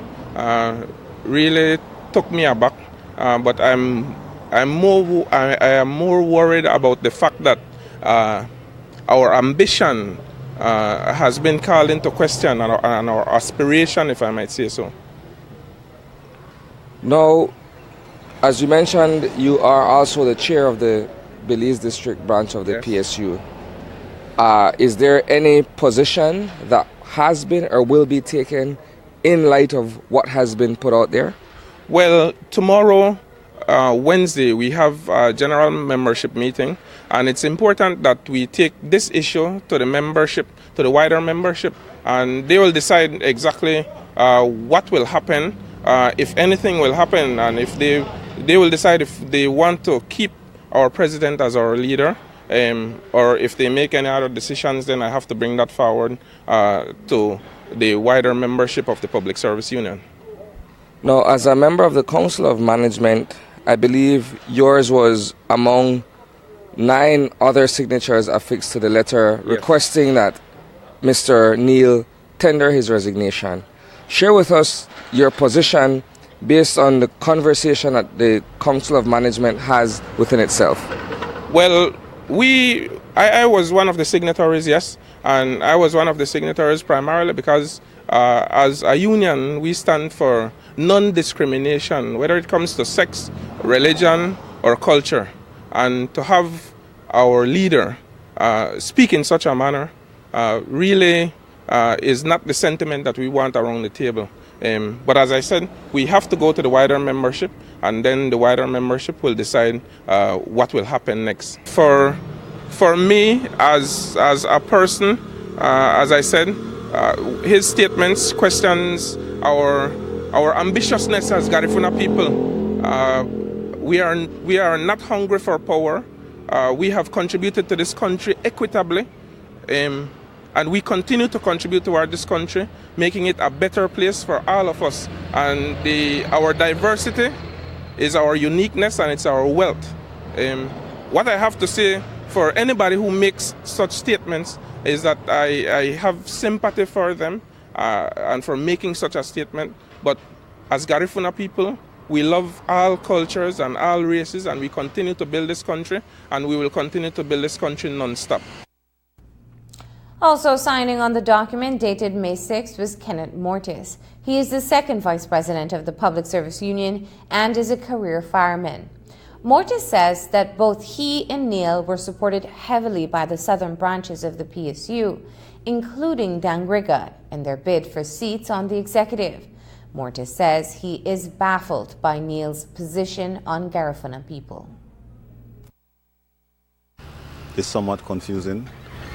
really took me aback. But I am more worried about the fact that our ambition has been called into question and our aspiration, if I might say so. Now, as you mentioned, you are also the chair of the Belize District Branch of the PSU. Is there any position that has been or will be taken in light of what has been put out there? Well, tomorrow, Wednesday, we have a general membership meeting, and it's important that we take this issue to the membership, to the wider membership, and they will decide exactly what will happen, if anything will happen, and if they will decide if they want to keep our president as our leader, or if they make any other decisions, then I have to bring that forward to the wider membership of the Public Service Union. Now, as a member of the Council of Management, I believe yours was among 9 other signatures affixed to the letter requesting that Mr. Neal tender his resignation. Share with us your position based on the conversation that the Council of Management has within itself. Well, I was one of the signatories, yes, and I was one of the signatories primarily because as a union we stand for non-discrimination, whether it comes to sex, religion, or culture, and to have our leader speak in such a manner really is not the sentiment that we want around the table. But as I said, we have to go to the wider membership, and then the wider membership will decide what will happen next. For me, as a person, as I said, his statements questions our ambitiousness as Garifuna people. We are not hungry for power. We have contributed to this country equitably. And we continue to contribute toward this country, making it a better place for all of us. And our diversity is our uniqueness and it's our wealth. What I have to say for anybody who makes such statements is that I have sympathy for them and for making such a statement. But as Garifuna people, we love all cultures and all races, and we continue to build this country, and we will continue to build this country non-stop. Also signing on the document dated May 6 was Kenneth Mortis. He is the second vice president of the Public Service Union and is a career fireman. Mortis says that both he and Neal were supported heavily by the southern branches of the PSU, including Dangriga, in their bid for seats on the executive. Mortis says he is baffled by Neal's position on Garifuna people. It's somewhat confusing.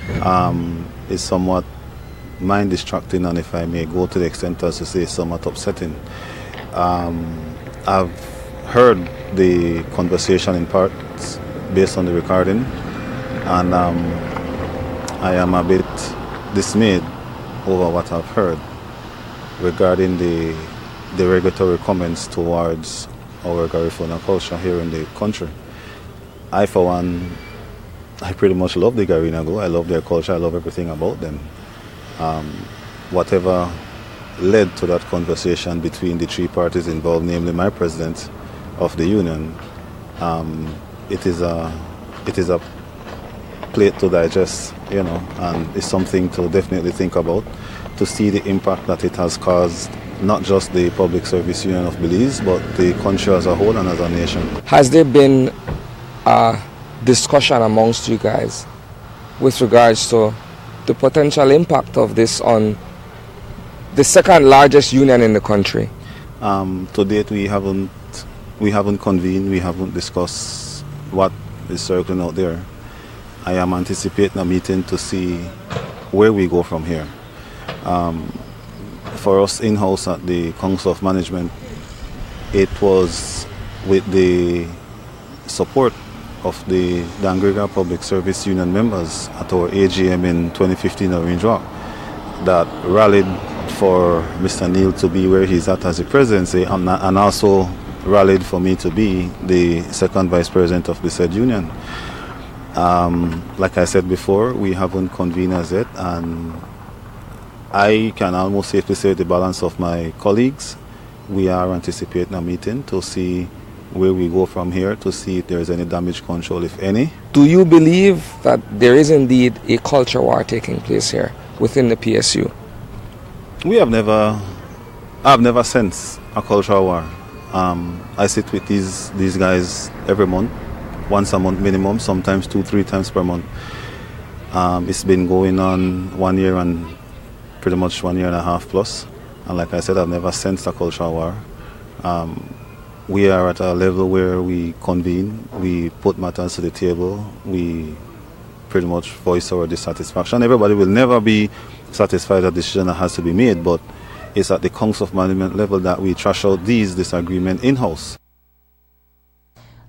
It's somewhat mind-distracting, and if I may go to the extent as to say, somewhat upsetting. I've heard the conversation in parts based on the recording, and I am a bit dismayed over what I've heard regarding the derogatory comments towards our Garifuna culture here in the country. I, for one, I pretty much love the Garinago. I love their culture. I love everything about them. Whatever led to that conversation between the three parties involved, namely my president of the union, it is a plate to digest, and it's something to definitely think about, to see the impact that it has caused, not just the Public Service Union of Belize, but the country as a whole and as a nation. Has there been a discussion amongst you guys with regards to the potential impact of this on the second largest union in the country? To date, we haven't convened, we haven't discussed what is circling out there. I am anticipating a meeting to see where we go from here. For us in-house at the Council of Management, it was with the support of the Dangrega Public Service Union members at our AGM in 2015 at Range Rock that rallied for Mr. Neal to be where he's at as the presidency, and also rallied for me to be the second vice president of the said union. Like I said before, we haven't convened as yet, and I can almost safely say the balance of my colleagues, we are anticipating a meeting to see where we go from here, to see if there is any damage control, if any. Do you believe that there is indeed a culture war taking place here within the PSU? I've never sensed a cultural war. I sit with these guys every month, once a month minimum, sometimes 2-3 times per month. It's been going on 1 year and pretty much 1.5 years plus. And like I said, I've never sensed a cultural war. We are at a level where we convene, we put matters to the table, we pretty much voice our dissatisfaction. Everybody will never be satisfied with a decision that has to be made, but it's at the Council of Management level that we trash out these disagreements in-house.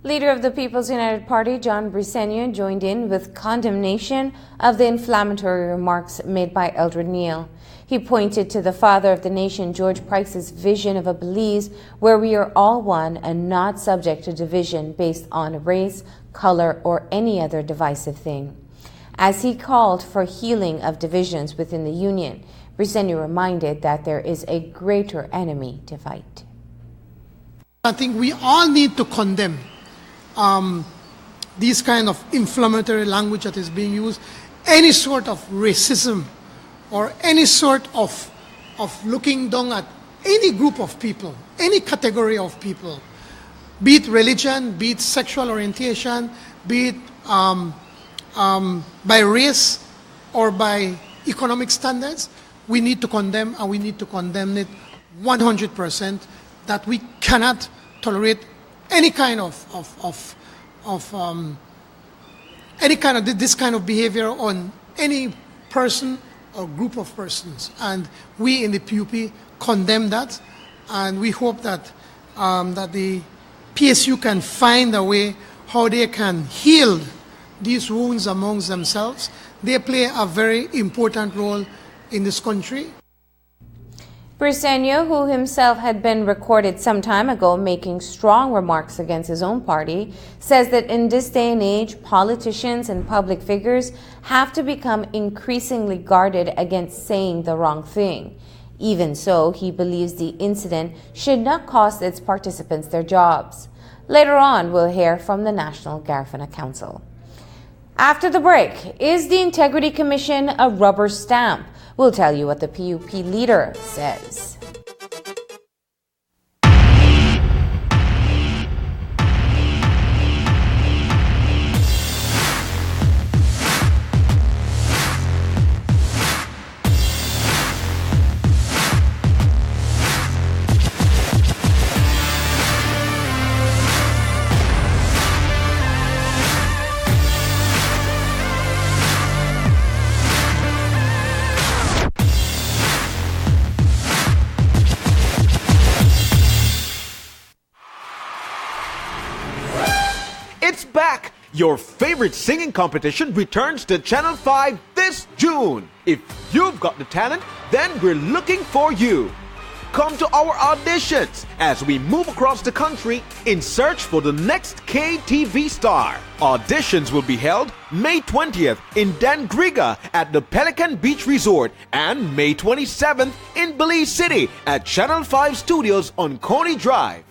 Leader of the People's United Party, John Briceño, joined in with condemnation of the inflammatory remarks made by Eldred Neal. He pointed to the father of the nation, George Price's vision of a Belize where we are all one and not subject to division based on race, color, or any other divisive thing. As he called for healing of divisions within the union, Briceño reminded that there is a greater enemy to fight. I think we all need to condemn this kind of inflammatory language that is being used, any sort of racism or any sort of looking down at any group of people, any category of people, be it religion, be it sexual orientation, be it by race or by economic standards. We need to condemn, and we need to condemn it 100%, that we cannot tolerate any kind of this kind of behavior on any person or group of persons. And we in the PUP condemn that, and we hope that that the PSU can find a way how they can heal these wounds amongst themselves. They play a very important role in this country. Briceño, who himself had been recorded some time ago making strong remarks against his own party, says that in this day and age, politicians and public figures have to become increasingly guarded against saying the wrong thing. Even so, he believes the incident should not cost its participants their jobs. Later on, we'll hear from the National Garifuna Council. After the break, is the Integrity Commission a rubber stamp? We'll tell you what the PUP leader says. Your favorite singing competition returns to Channel 5 this June. If you've got the talent, then we're looking for you. come to our auditions as we move across the country in search for the next KTV star. Auditions will be held May 20th in Dangriga at the Pelican Beach Resort and May 27th in Belize City at Channel 5 Studios on Coney Drive.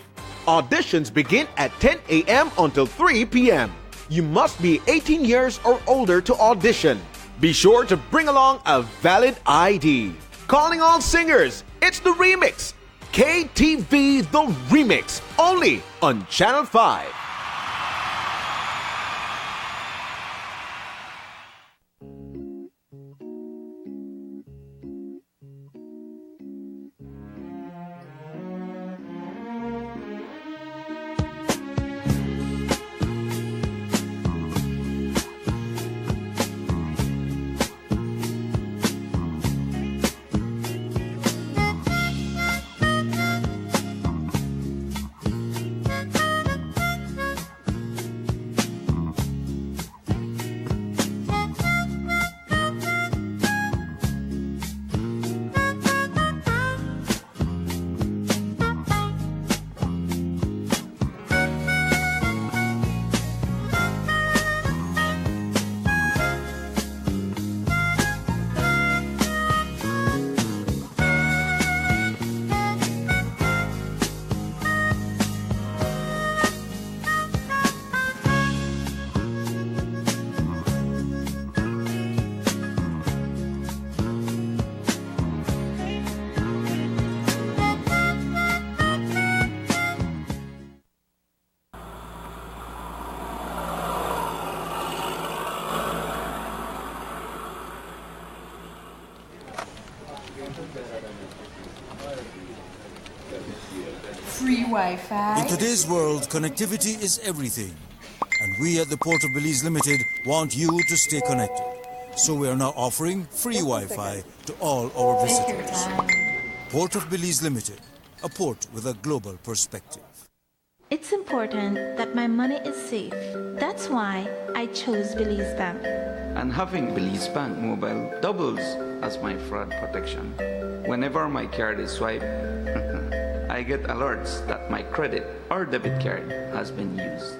Auditions begin at 10 a.m. until 3 p.m. You must be 18 years or older to audition. Be sure to bring along a valid ID. Calling all singers, it's the remix. KTV The Remix, only on Channel 5. Free Wi-Fi. In today's world, connectivity is everything. And we at the Port of Belize Limited want you to stay connected. So we are now offering free Wi-Fi to all our visitors. Port of Belize Limited, a port with a global perspective. It's important that my money is safe. That's why I chose Belize Bank. And having Belize Bank Mobile doubles as my fraud protection. Whenever my card is swiped, I get alerts that my credit or debit card has been used.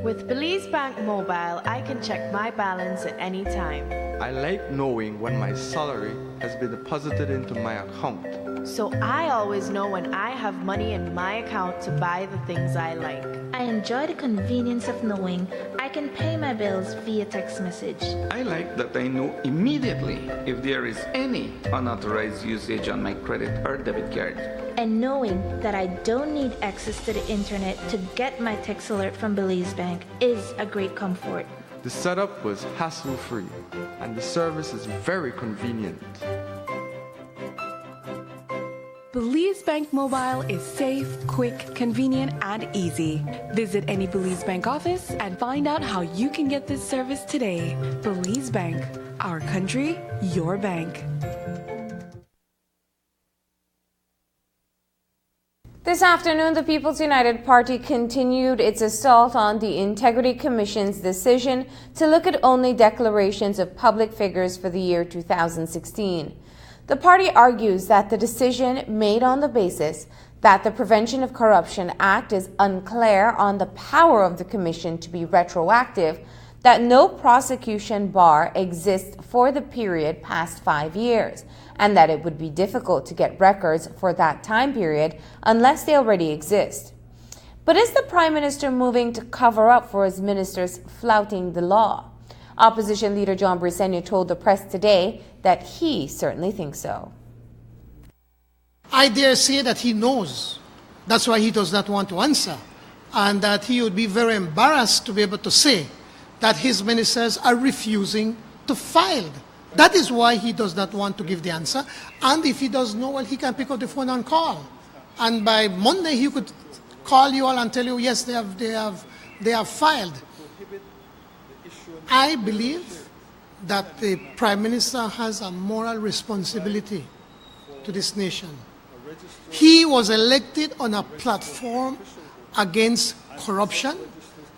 With Belize Bank Mobile, I can check my balance at any time. I like knowing when my salary has been deposited into my account. So I always know when I have money in my account to buy the things I like. I enjoy the convenience of knowing I can pay my bills via text message. I like that I know immediately if there is any unauthorized usage on my credit or debit card. And knowing that I don't need access to the internet to get my text alert from Belize Bank is a great comfort. The setup was hassle-free and the service is very convenient. Belize Bank Mobile is safe, quick, convenient, and easy. Visit any Belize Bank office and find out how you can get this service today. Belize Bank, our country, your bank. This afternoon, the People's United Party continued its assault on the Integrity Commission's decision to look at only declarations of public figures for the year 2016. The party argues that the decision made on the basis that the Prevention of Corruption Act is unclear on the power of the commission to be retroactive, that no prosecution bar exists for the period past 5 years, and that it would be difficult to get records for that time period unless they already exist. But is the Prime Minister moving to cover up for his ministers flouting the law? Opposition leader John Briceño told the press today that he certainly thinks so. I dare say that he knows. That's why he does not want to answer. And that he would be very embarrassed to be able to say that his ministers are refusing to file. That is why he does not want to give the answer. And if he does know, well, he can pick up the phone and call. And by Monday, he could call you all and tell you, yes, they have filed. I believe that the Prime Minister has a moral responsibility to this nation. He was elected on a platform against corruption,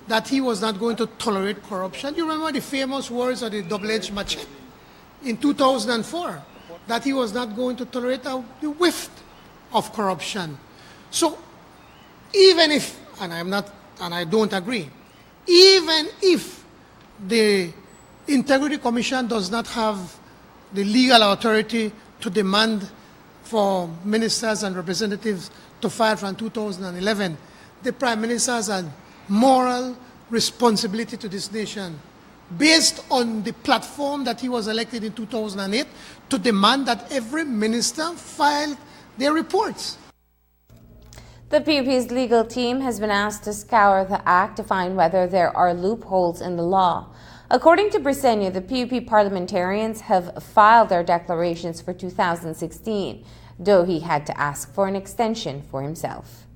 that he was not going to tolerate corruption. You remember the famous words of the double-edged machete in 2004, that he was not going to tolerate the whiff of corruption. So even if, and I don't agree, even if the Integrity Commission does not have the legal authority to demand for ministers and representatives to file from 2011, the Prime Minister has a moral responsibility to this nation, based on the platform that he was elected in 2008, to demand that every minister file their reports. The PUP's legal team has been asked to scour the Act to find whether there are loopholes in the law. According to Briceño, the PUP parliamentarians have filed their declarations for 2016, though he had to ask for an extension for himself.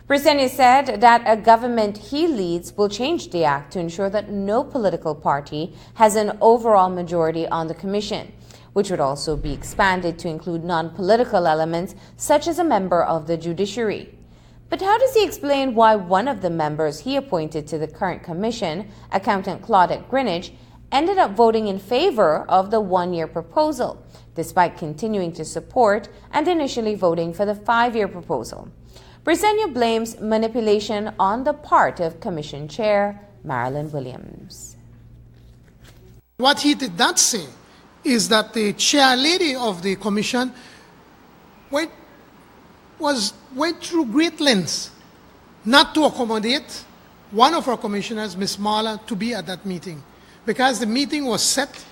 Briceño said that a government he leads will change the Act to ensure that no political party has an overall majority on the commission, which would also be expanded to include non-political elements such as a member of the judiciary. But how does he explain why one of the members he appointed to the current commission, accountant Claudette Greenwich, ended up voting in favor of the one-year proposal, despite continuing to support and initially voting for the 5-year proposal? Briceño blames manipulation on the part of Commission Chair Marilyn Williams. What he did not say is that the chair lady of the commission went through great lengths not to accommodate one of our commissioners, Ms. Mora, to be at that meeting, because the meeting was set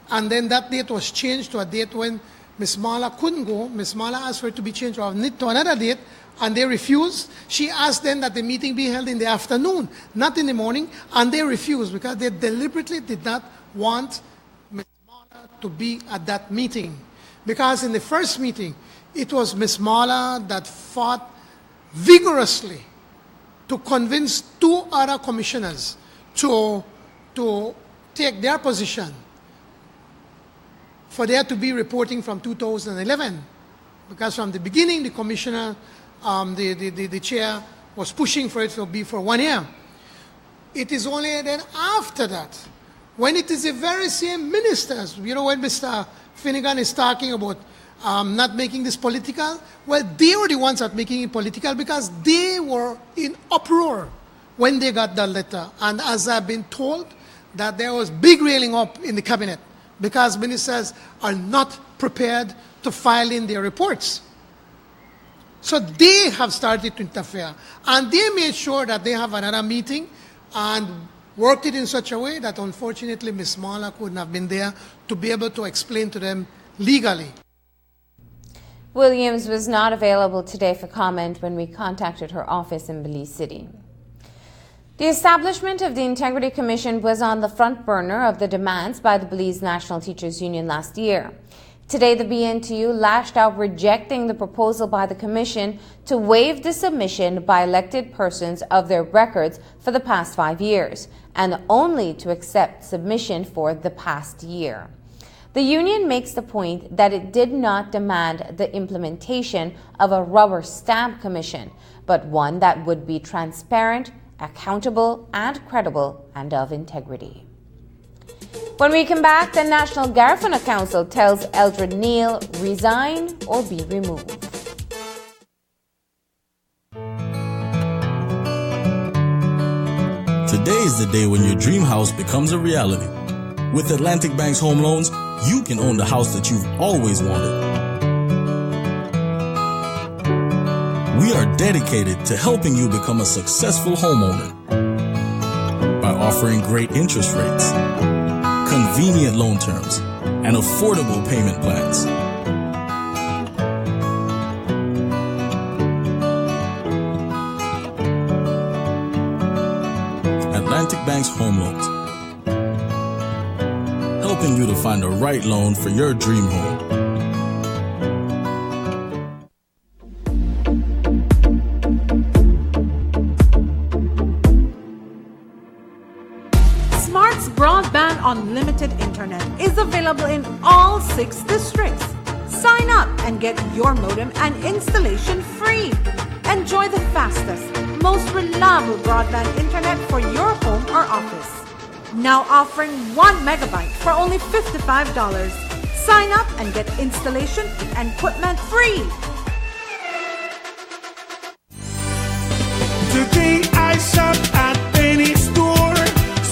and then that date was changed to a date when Ms. Mora couldn't go. Ms. Mora asked for it to be changed to another date, and they refused. She asked then that the meeting be held in the afternoon, not in the morning, and they refused because they deliberately did not want Ms. Mora to be at that meeting. Because in the first meeting, it was Ms. Mora that fought vigorously to convince 2 other commissioners to take their position for there to be reporting from 2011. Because from the beginning, the commissioner, the chair, was pushing for it to be for 1 year. It is only then after that, when it is the very same ministers, when Mr. Finnegan is talking about not making this political, well, they were the ones that making it political because they were in uproar when they got that letter. And as I've been told, that there was big railing up in the cabinet because ministers are not prepared to file in their reports. So they have started to interfere. And they made sure that they have another meeting and worked it in such a way that unfortunately Ms. Mora couldn't have been there to be able to explain to them legally. Williams was not available today for comment when we contacted her office in Belize City. The establishment of the Integrity Commission was on the front burner of the demands by the Belize National Teachers Union last year. Today, the BNTU lashed out, rejecting the proposal by the Commission to waive the submission by elected persons of their records for the past 5 years, and only to accept submission for the past year. The union makes the point that it did not demand the implementation of a rubber stamp commission, but one that would be transparent, accountable, and credible, and of integrity. When we come back, the National Garifuna Council tells Eldred Neal, resign or be removed. Today is the day when your dream house becomes a reality. With Atlantic Bank's home loans, you can own the house that you've always wanted. We are dedicated to helping you become a successful homeowner by offering great interest rates, convenient loan terms, and affordable payment plans. Atlantic Bank's home loans, helping you to find the right loan for your dream home. Smart's broadband unlimited internet is available in all 6 districts. Sign up and get your modem and installation free. Enjoy the fastest, most reliable broadband internet for your home or office. Now offering 1 megabyte for only $55. Sign up and get installation and equipment free. Today I shopped at Penny Store.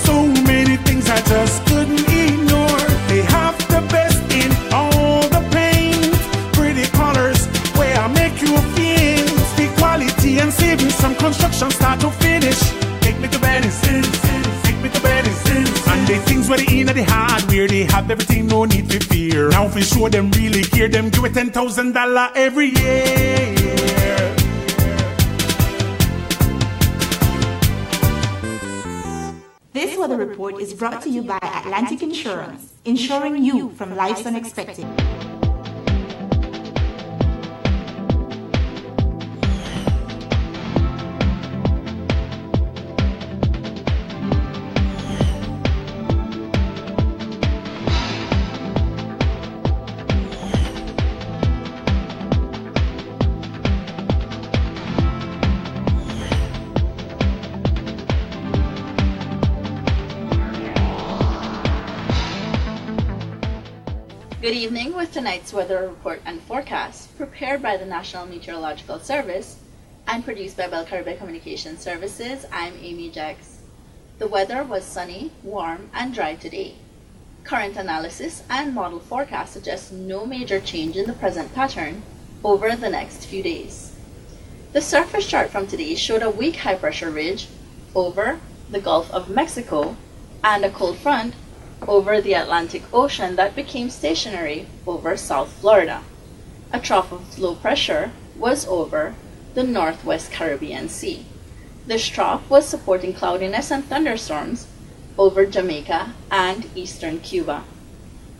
So many things I just couldn't ignore. They have the best in all the paint. Pretty colors where I make you feel the quality and savings from construction start to finish. Take me to Benny's, take me to Benny's. And the things where they in the hardware, they have everything, no need to fear. Now if we show them really care, them give it $10,000 every year. This weather report is brought to you by Atlantic Insurance, insuring you from life's unexpected. Good evening with tonight's weather report and forecast, prepared by the National Meteorological Service and produced by Bell Caribbean Communication Services. I'm Amy Jacks. The weather was sunny, warm, and dry today. Current analysis and model forecast suggest no major change in the present pattern over the next few days. The surface chart from today showed a weak high-pressure ridge over the Gulf of Mexico and a cold front over the Atlantic Ocean that became stationary over South Florida. A trough of low pressure was over the Northwest Caribbean Sea. This trough was supporting cloudiness and thunderstorms over Jamaica and eastern Cuba,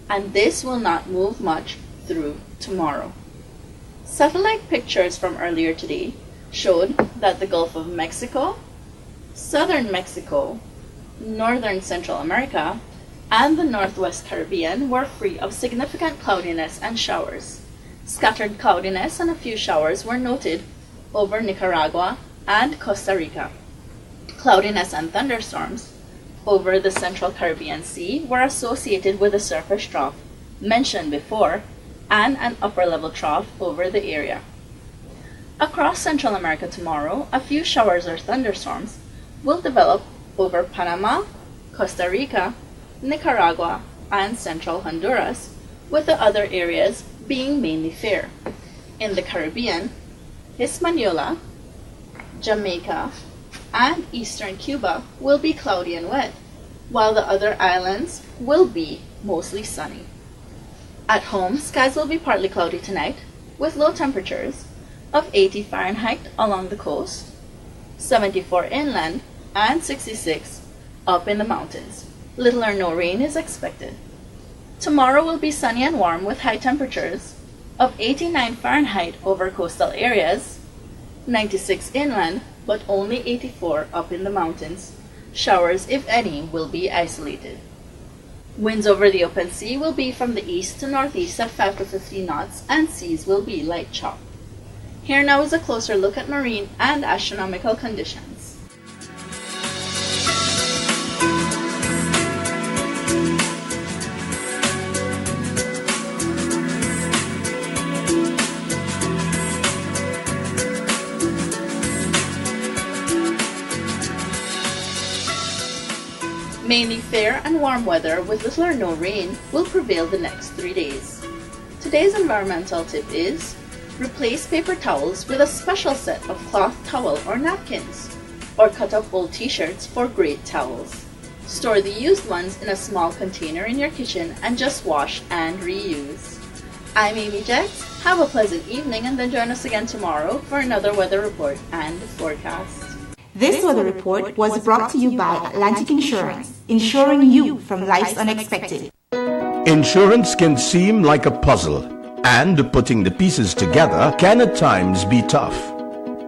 and this will not move much through tomorrow. Satellite pictures from earlier today showed that the Gulf of Mexico, southern Mexico, northern Central America, and the Northwest Caribbean were free of significant cloudiness and showers. Scattered cloudiness and a few showers were noted over Nicaragua and Costa Rica. Cloudiness and thunderstorms over the Central Caribbean Sea were associated with the surface trough mentioned before and an upper-level trough over the area. Across Central America tomorrow, a few showers or thunderstorms will develop over Panama, Costa Rica, Nicaragua, and central Honduras, with the other areas being mainly fair. In the Caribbean, Hispaniola, Jamaica, and eastern Cuba will be cloudy and wet, while the other islands will be mostly sunny. At home, skies will be partly cloudy tonight, with low temperatures of 80 Fahrenheit along the coast, 74 inland, and 66 up in the mountains. Little or no rain is expected. Tomorrow will be sunny and warm with high temperatures of 89 Fahrenheit over coastal areas, 96 inland, but only 84 up in the mountains. Showers, if any, will be isolated. Winds over the open sea will be from the east to northeast at 5 to 15 knots, and seas will be light chop. Here now is a closer look at marine and astronomical conditions. Mainly fair and warm weather with little or no rain will prevail the next 3 days. Today's environmental tip is replace paper towels with a special set of cloth towel or napkins, or cut up old t-shirts for great towels. Store the used ones in a small container in your kitchen and just wash and reuse. I'm Amy Jex. Have a pleasant evening and then join us again tomorrow for another weather report and forecast. This weather report was brought to you by Atlantic Insurance, insuring you from life's unexpected. Insurance can seem like a puzzle, and putting the pieces together can at times be tough.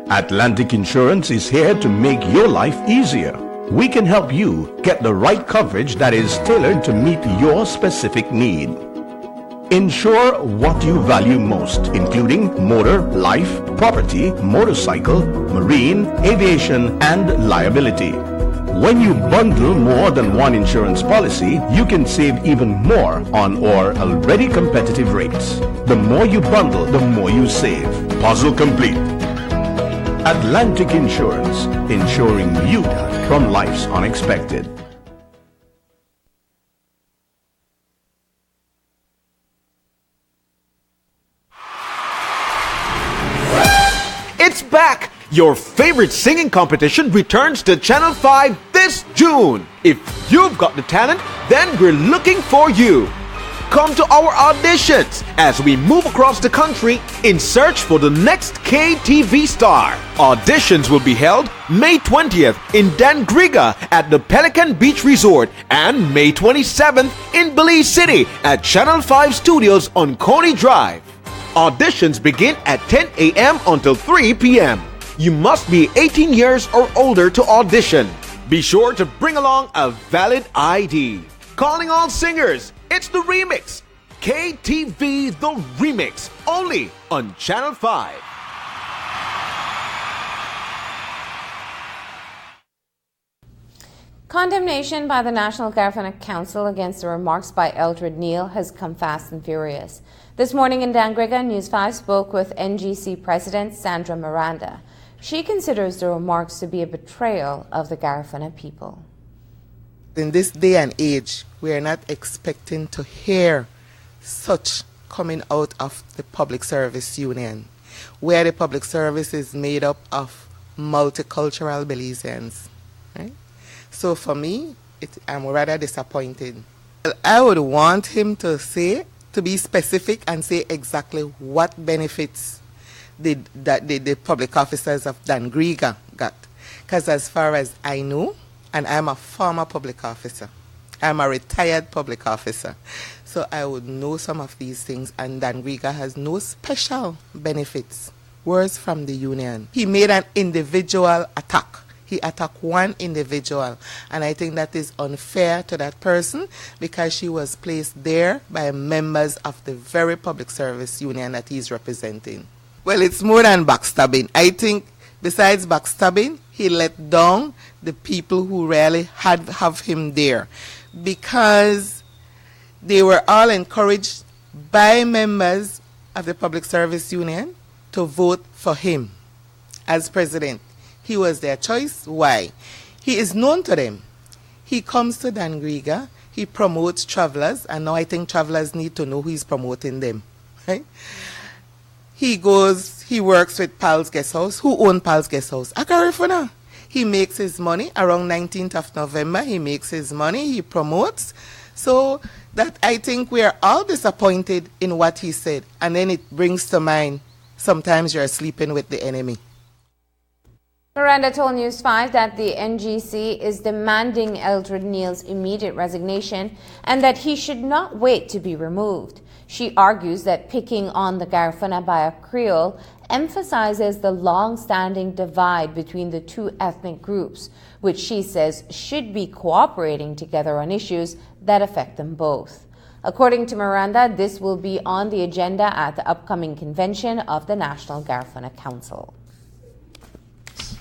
Atlantic Insurance is here to make your life easier. We can help you get the right coverage that is tailored to meet your specific need. Insure what you value most, including motor, life, property, motorcycle, marine, aviation, and liability. When you bundle more than one insurance policy, you can save even more on our already competitive rates. The more you bundle, the more you save. Puzzle complete. Atlantic Insurance, insuring you from life's unexpected. It's back! Your favorite singing competition returns to Channel 5 this June. If you've got the talent, then we're looking for you. Come to our auditions as we move across the country in search for the next KTV star. Auditions will be held May 20th in Dangriga at the Pelican Beach Resort and May 27th in Belize City at Channel 5 Studios on Coney Drive. Auditions begin at 10 a.m. until 3 p.m. You must be 18 years or older to audition. Be sure to bring along a valid ID. Calling all singers, it's the remix. KTV The Remix, only on Channel 5. Condemnation by the National Garifuna Council against the remarks by Eldred Neal has come fast and furious. This morning in Dangriga, News 5 spoke with NGC President Sandra Miranda. She considers the remarks to be a betrayal of the Garifuna people. In this day and age, we are not expecting to hear such coming out of the Public Service Union, where the public service is made up of multicultural Belizeans. Right? So for me, I'm rather disappointed. I would want him to be specific and say exactly what benefits the public officers of Dangriga got. Because as far as I know, and I'm a former public officer, I'm a retired public officer, so I would know some of these things, and Dangriga has no special benefits. Words from the union. He made an individual attack. He attacked one individual, and I think that is unfair to that person because she was placed there by members of the very public service union that he's representing. Well, it's more than backstabbing. I think besides backstabbing, he let down the people who really have him there because they were all encouraged by members of the public service union to vote for him as president. He was their choice. Why? He is known to them. He comes to Dangriga, he promotes travelers, and now I think travelers need to know who he's promoting them. Right? He works with Pal's Guest House. Who owns Pal's Guest House? A Garifuna. He makes his money around 19th of November. He makes his money. He promotes. So that I think we are all disappointed in what he said. And then it brings to mind, sometimes you're sleeping with the enemy. Miranda told News 5 that the NGC is demanding Eldred Neal's immediate resignation and that he should not wait to be removed. She argues that picking on the Garifuna by a Creole emphasizes the long-standing divide between the two ethnic groups, which she says should be cooperating together on issues that affect them both. According to Miranda, this will be on the agenda at the upcoming convention of the National Garifuna Council.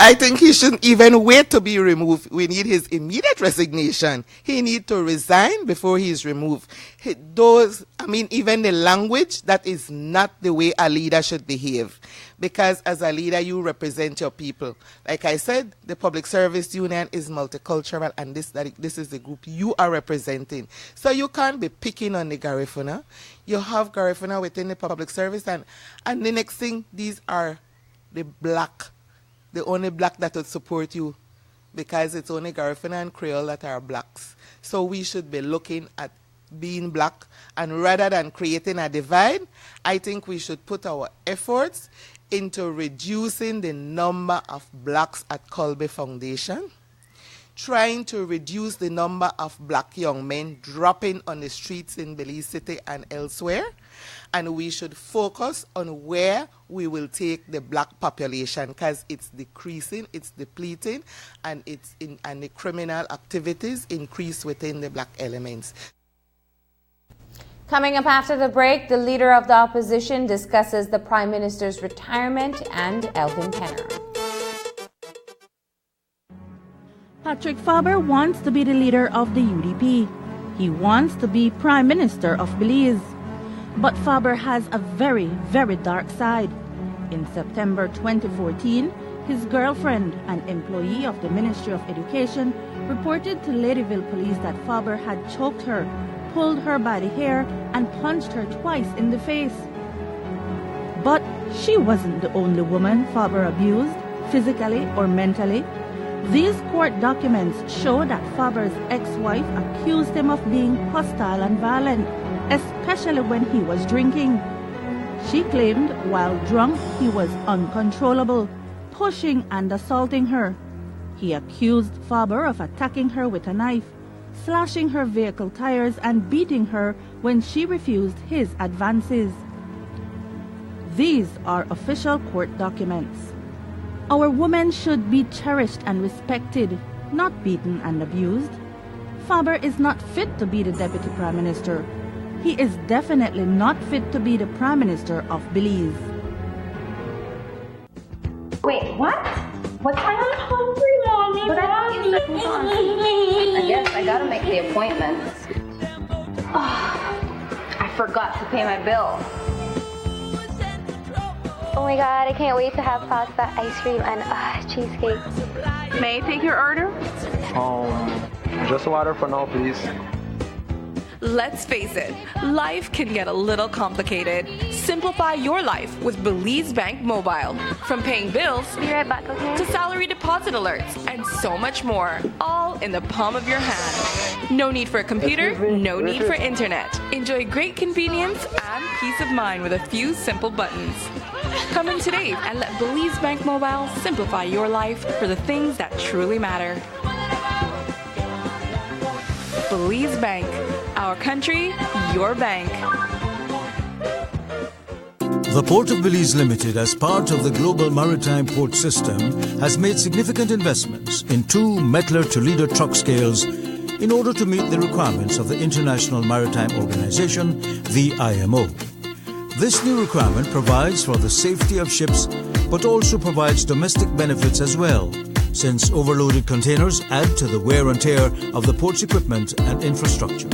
I think he shouldn't even wait to be removed. We need his immediate resignation. He needs to resign before he is removed. Even the language, that is not the way a leader should behave. Because as a leader, you represent your people. Like I said, the Public Service Union is multicultural, and this is the group you are representing. So you can't be picking on the Garifuna. You have Garifuna within the public service, and the next thing, these are the only black that would support you, because it's only Garifuna and Creole that are blacks. So we should be looking at being black, and rather than creating a divide, I think we should put our efforts into reducing the number of blacks at Colby Foundation, trying to reduce the number of black young men dropping on the streets in Belize City and elsewhere, and we should focus on where we will take the black population, because it's decreasing, it's depleting, and and the criminal activities increase within the black elements. Coming up after the break, the leader of the opposition discusses the Prime Minister's retirement and Elvin Kenner. Patrick Faber wants to be the leader of the UDP. He wants to be Prime Minister of Belize. But Faber has a very, very dark side. In September 2014, His girlfriend, an employee of the Ministry of Education, reported to Ladyville police that Faber had choked her, pulled her by the hair, and punched her twice in the face. But she wasn't the only woman Faber abused, physically or mentally. These court documents show that Faber's ex-wife accused him of being hostile and violent, especially when he was drinking. She claimed while drunk he was uncontrollable, pushing and assaulting her. He accused Faber of attacking her with a knife, slashing her vehicle tires, and beating her when she refused his advances. These are official court documents. Our women should be cherished and respected, not beaten and abused. Faber is not fit to be the Deputy Prime Minister. He is definitely not fit to be the Prime Minister of Belize. Wait, what? What time? I'm hungry, Mommy. But I guess I gotta make the appointment. Oh, I forgot to pay my bill. Oh my god, I can't wait to have pasta, ice cream, and cheesecake. May I take your order? Just water for now, please. Let's face it, life can get a little complicated. Simplify your life with Belize Bank Mobile. From paying bills Be right back, okay? to salary deposit alerts and so much more, all in the palm of your hand. No need for a computer, no need for internet. Enjoy great convenience and peace of mind with a few simple buttons. Come in today and let Belize Bank Mobile simplify your life for the things that truly matter. Belize Bank. Our country, your bank. The Port of Belize Limited, as part of the global maritime port system, has made significant investments in 2 Mettler-Toledo truck scales in order to meet the requirements of the International Maritime Organization, the IMO. This new requirement provides for the safety of ships, but also provides domestic benefits as well, since overloaded containers add to the wear and tear of the port's equipment and infrastructure.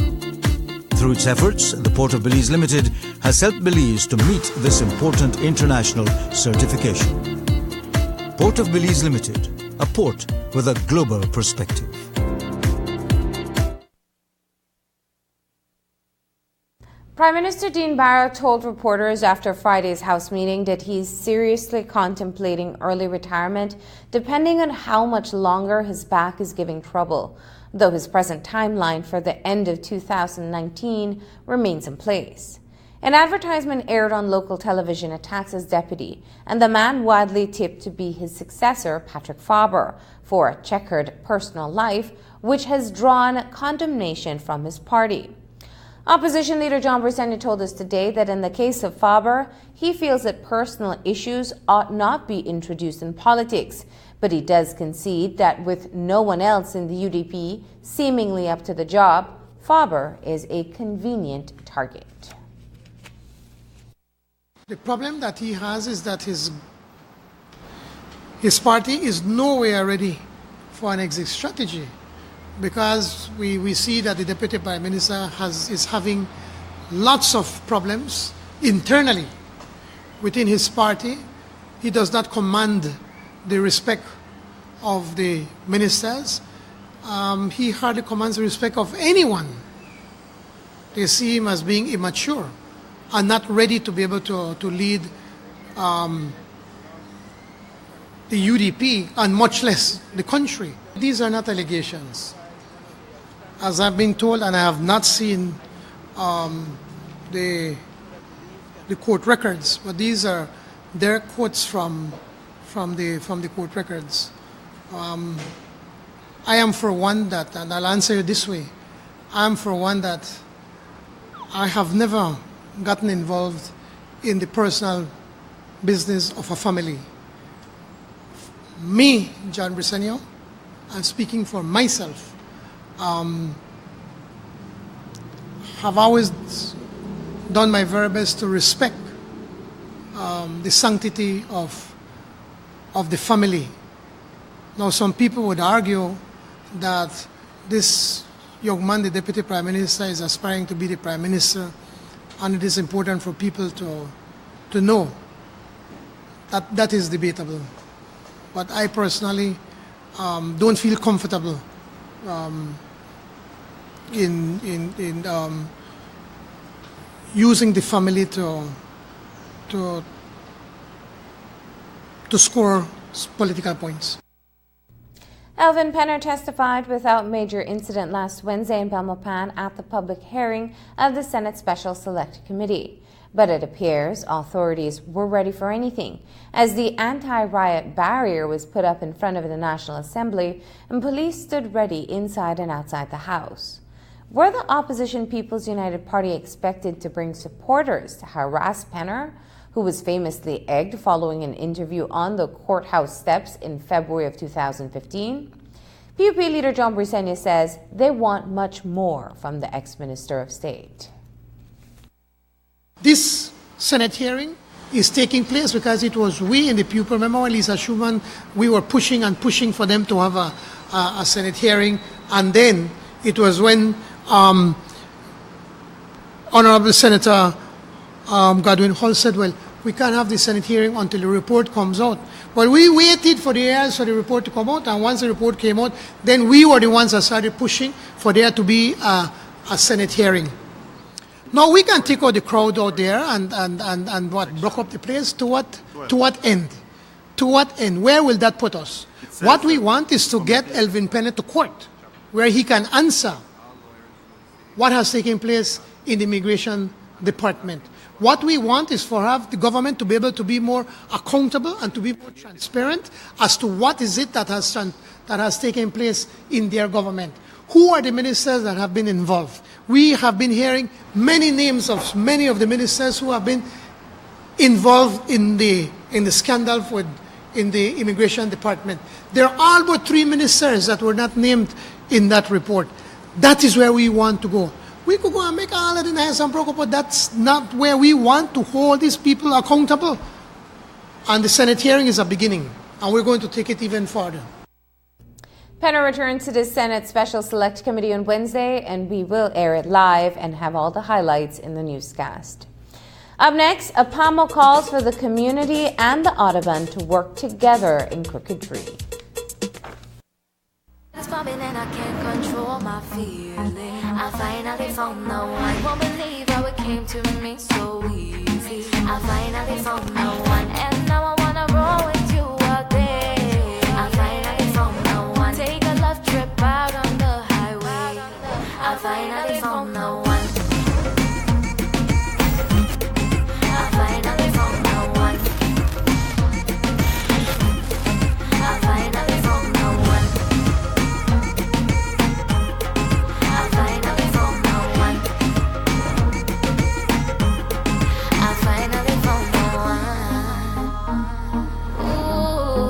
Through its efforts, the Port of Belize Limited has helped Belize to meet this important international certification. Port of Belize Limited, a port with a global perspective. Prime Minister Dean Barrow told reporters after Friday's House meeting that he's seriously contemplating early retirement, depending on how much longer his back is giving trouble, though his present timeline for the end of 2019 remains in place. An advertisement aired on local television attacks his deputy and the man widely tipped to be his successor, Patrick Faber, for a checkered personal life, which has drawn condemnation from his party. Opposition leader John Brisenia told us today that in the case of Faber, he feels that personal issues ought not be introduced in politics, but he does concede that with no one else in the UDP seemingly up to the job, Faber is a convenient target. The problem that he has is that his party is nowhere ready for an exit strategy, because we see that the Deputy Prime Minister is having lots of problems internally within his party. He does not command the respect of the ministers. He hardly commands the respect of anyone. They see him as being immature and not ready to be able to lead the UDP, and much less the country. These are not allegations. As I've been told, and I have not seen the court records, but these are their quotes from the court records. I am for one that, and I'll answer you this way, I am for one that I have never gotten involved in the personal business of a family. Me, John Brisenia, I'm speaking for myself, have always done my very best to respect the sanctity of the family. Now, some people would argue that this young man, the Deputy Prime Minister, is aspiring to be the Prime Minister, and it is important for people to know that that is debatable. but I personally don't feel comfortable in using the family to score political points. Elvin Penner testified without major incident last Wednesday in Belmopan at the public hearing of the Senate Special Select Committee. But it appears authorities were ready for anything, as the anti-riot barrier was put up in front of the National Assembly and police stood ready inside and outside the House. Were the opposition People's United Party expected to bring supporters to harass Penner, who was famously egged following an interview on the courthouse steps in February of 2015? PUP leader John Brisenia says they want much more from the ex-Minister of State. This Senate hearing is taking place because it was we in the PUP, remember when Lisa Schumann, we were pushing and pushing for them to have a Senate hearing, and then it was when Honorable Senator Godwin Hall said, well, we can't have the Senate hearing until the report comes out. Well, we waited for the years for the report to come out, and once the report came out, then we were the ones that started pushing for there to be a Senate hearing. Now we can take out the crowd out there and what, block up the place to what end? To what end? Where will that put us? What we want is to get Elvin Penner to court, where he can answer what has taken place in the Immigration Department. What we want is for the government to be able to be more accountable and to be more transparent as to what is it that has taken place in their government. Who are the ministers that have been involved? We have been hearing many names of many of the ministers who have been involved in the scandal in the Immigration Department. There are all but 3 ministers that were not named in that report. That is where we want to go. We could go and make all of the nice and broke up, but that's not where we want to hold these people accountable. And the Senate hearing is a beginning, and we're going to take it even further. Penner returns to the Senate Special Select Committee on Wednesday, and we will air it live and have all the highlights in the newscast. Up next, APAMO calls for the community and the Audubon to work together in Crooked Tree. It's bumping and I can't control my feelings. I finally found no one. Won't believe how it came to me so easy. I finally found no one, and now I wanna roll with you all day. I finally found no one. Take a love trip out on the highway. I finally found no one. I finally found no one. I finally found no one. I finally found no one. I finally found no one. Ooh.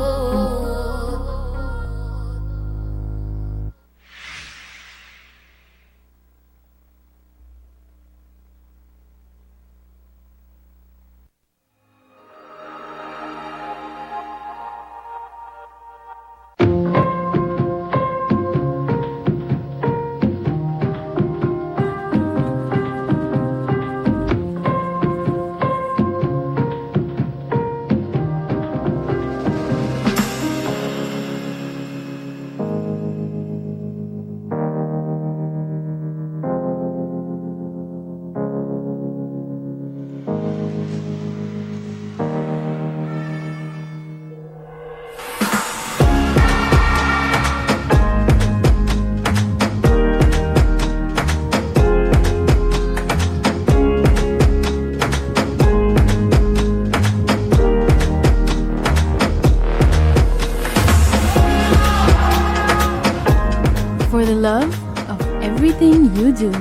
For the love of everything you do.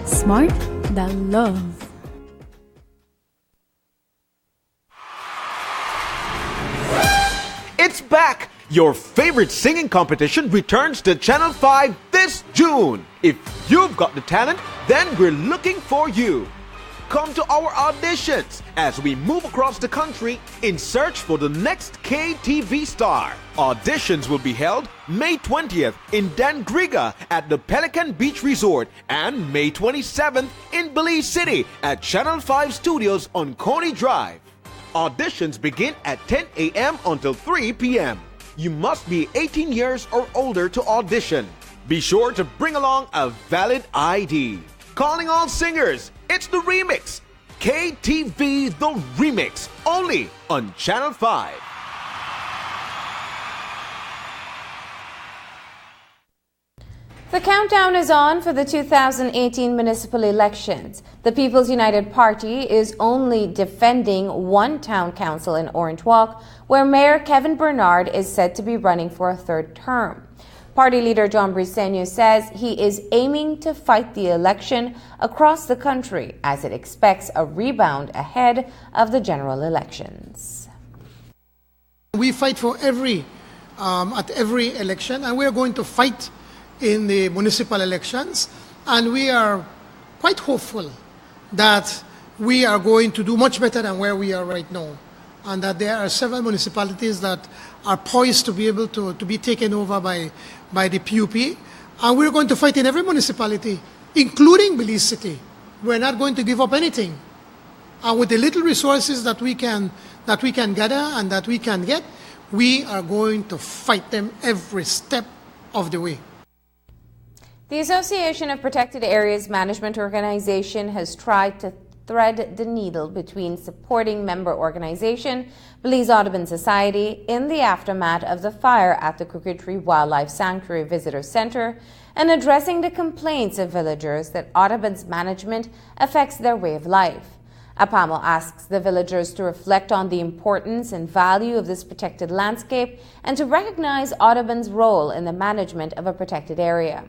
Smart that love. It's back! Your favorite singing competition returns to Channel 5 this June. If you've got the talent, then we're looking for you. Come to our auditions as we move across the country in search for the next KTV star. Auditions will be held May 20th in Dangriga at the Pelican Beach Resort and May 27th in Belize City at Channel 5 Studios on Coney Drive. Auditions begin at 10 a.m. until 3 p.m. You must be 18 years or older to audition. Be sure to bring along a valid ID. Calling all singers, it's the remix. KTV The Remix, only on Channel 5. The countdown is on for the 2018 municipal elections. The People's United Party is only defending one town council in Orange Walk, where Mayor Kevin Bernard is said to be running for a third term. Party leader John Briceño says he is aiming to fight the election across the country as it expects a rebound ahead of the general elections. We fight for at every election, and we are going to fight in the municipal elections, and we are quite hopeful that we are going to do much better than where we are right now, and that there are several municipalities that are poised to be able to be taken over by the PUP, and we're going to fight in every municipality, including Belize City. We're not going to give up anything, and with the little resources that we can gather and that we can get, we are going to fight them every step of the way. The Association of Protected Areas Management Organization has tried to thread the needle between supporting member organization Belize Audubon Society in the aftermath of the fire at the Crooked Tree Wildlife Sanctuary Visitor Center and addressing the complaints of villagers that Audubon's management affects their way of life. APAMO asks the villagers to reflect on the importance and value of this protected landscape and to recognize Audubon's role in the management of a protected area.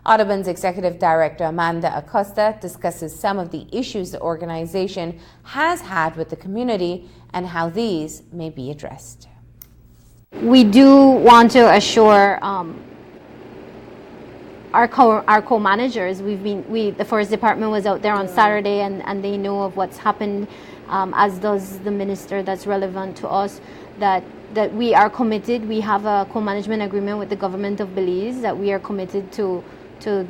Audubon's Executive Director Amanda Acosta discusses some of the issues the organization has had with the community and how these may be addressed. We do want to assure our co-managers. The Forest Department was out there on Saturday, and they know of what's happened, as does the minister that's relevant to us, that we are committed. We have a co-management agreement with the government of Belize that we are committed to the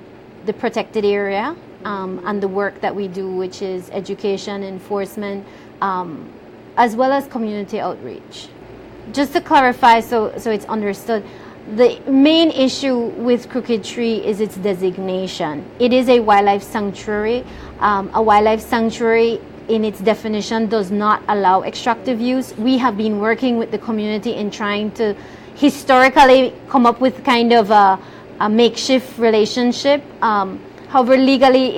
protected area and the work that we do, which is education, enforcement, as well as community outreach. Just to clarify, so it's understood, the main issue with Crooked Tree is its designation. It is a wildlife sanctuary. A wildlife sanctuary, in its definition, does not allow extractive use. We have been working with the community in trying to historically come up with kind of a makeshift relationship. However, legally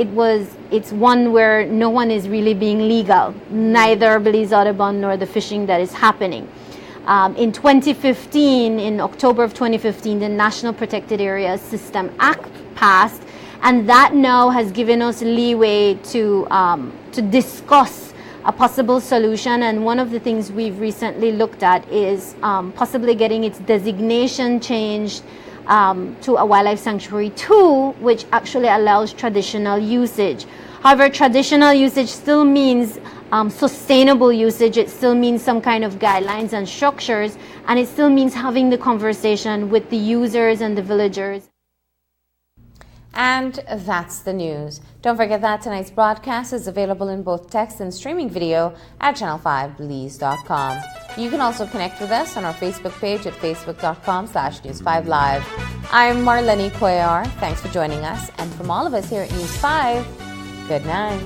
it's one where no one is really being legal, neither Belize Audubon nor the fishing that is happening. In 2015, in October of 2015, the National Protected Areas System Act passed, and that now has given us leeway to discuss a possible solution. And one of the things we've recently looked at is possibly getting its designation changed to a wildlife sanctuary 2, which actually allows traditional usage. However, traditional usage still means sustainable usage. It still means some kind of guidelines and structures, and it still means having the conversation with the users and the villagers. And that's the news. Don't forget that tonight's broadcast is available in both text and streaming video at channel5belize.com. You can also connect with us on our Facebook page at facebook.com/News5Live. I'm Marlene Cuellar. Thanks for joining us. And from all of us here at News 5, good night.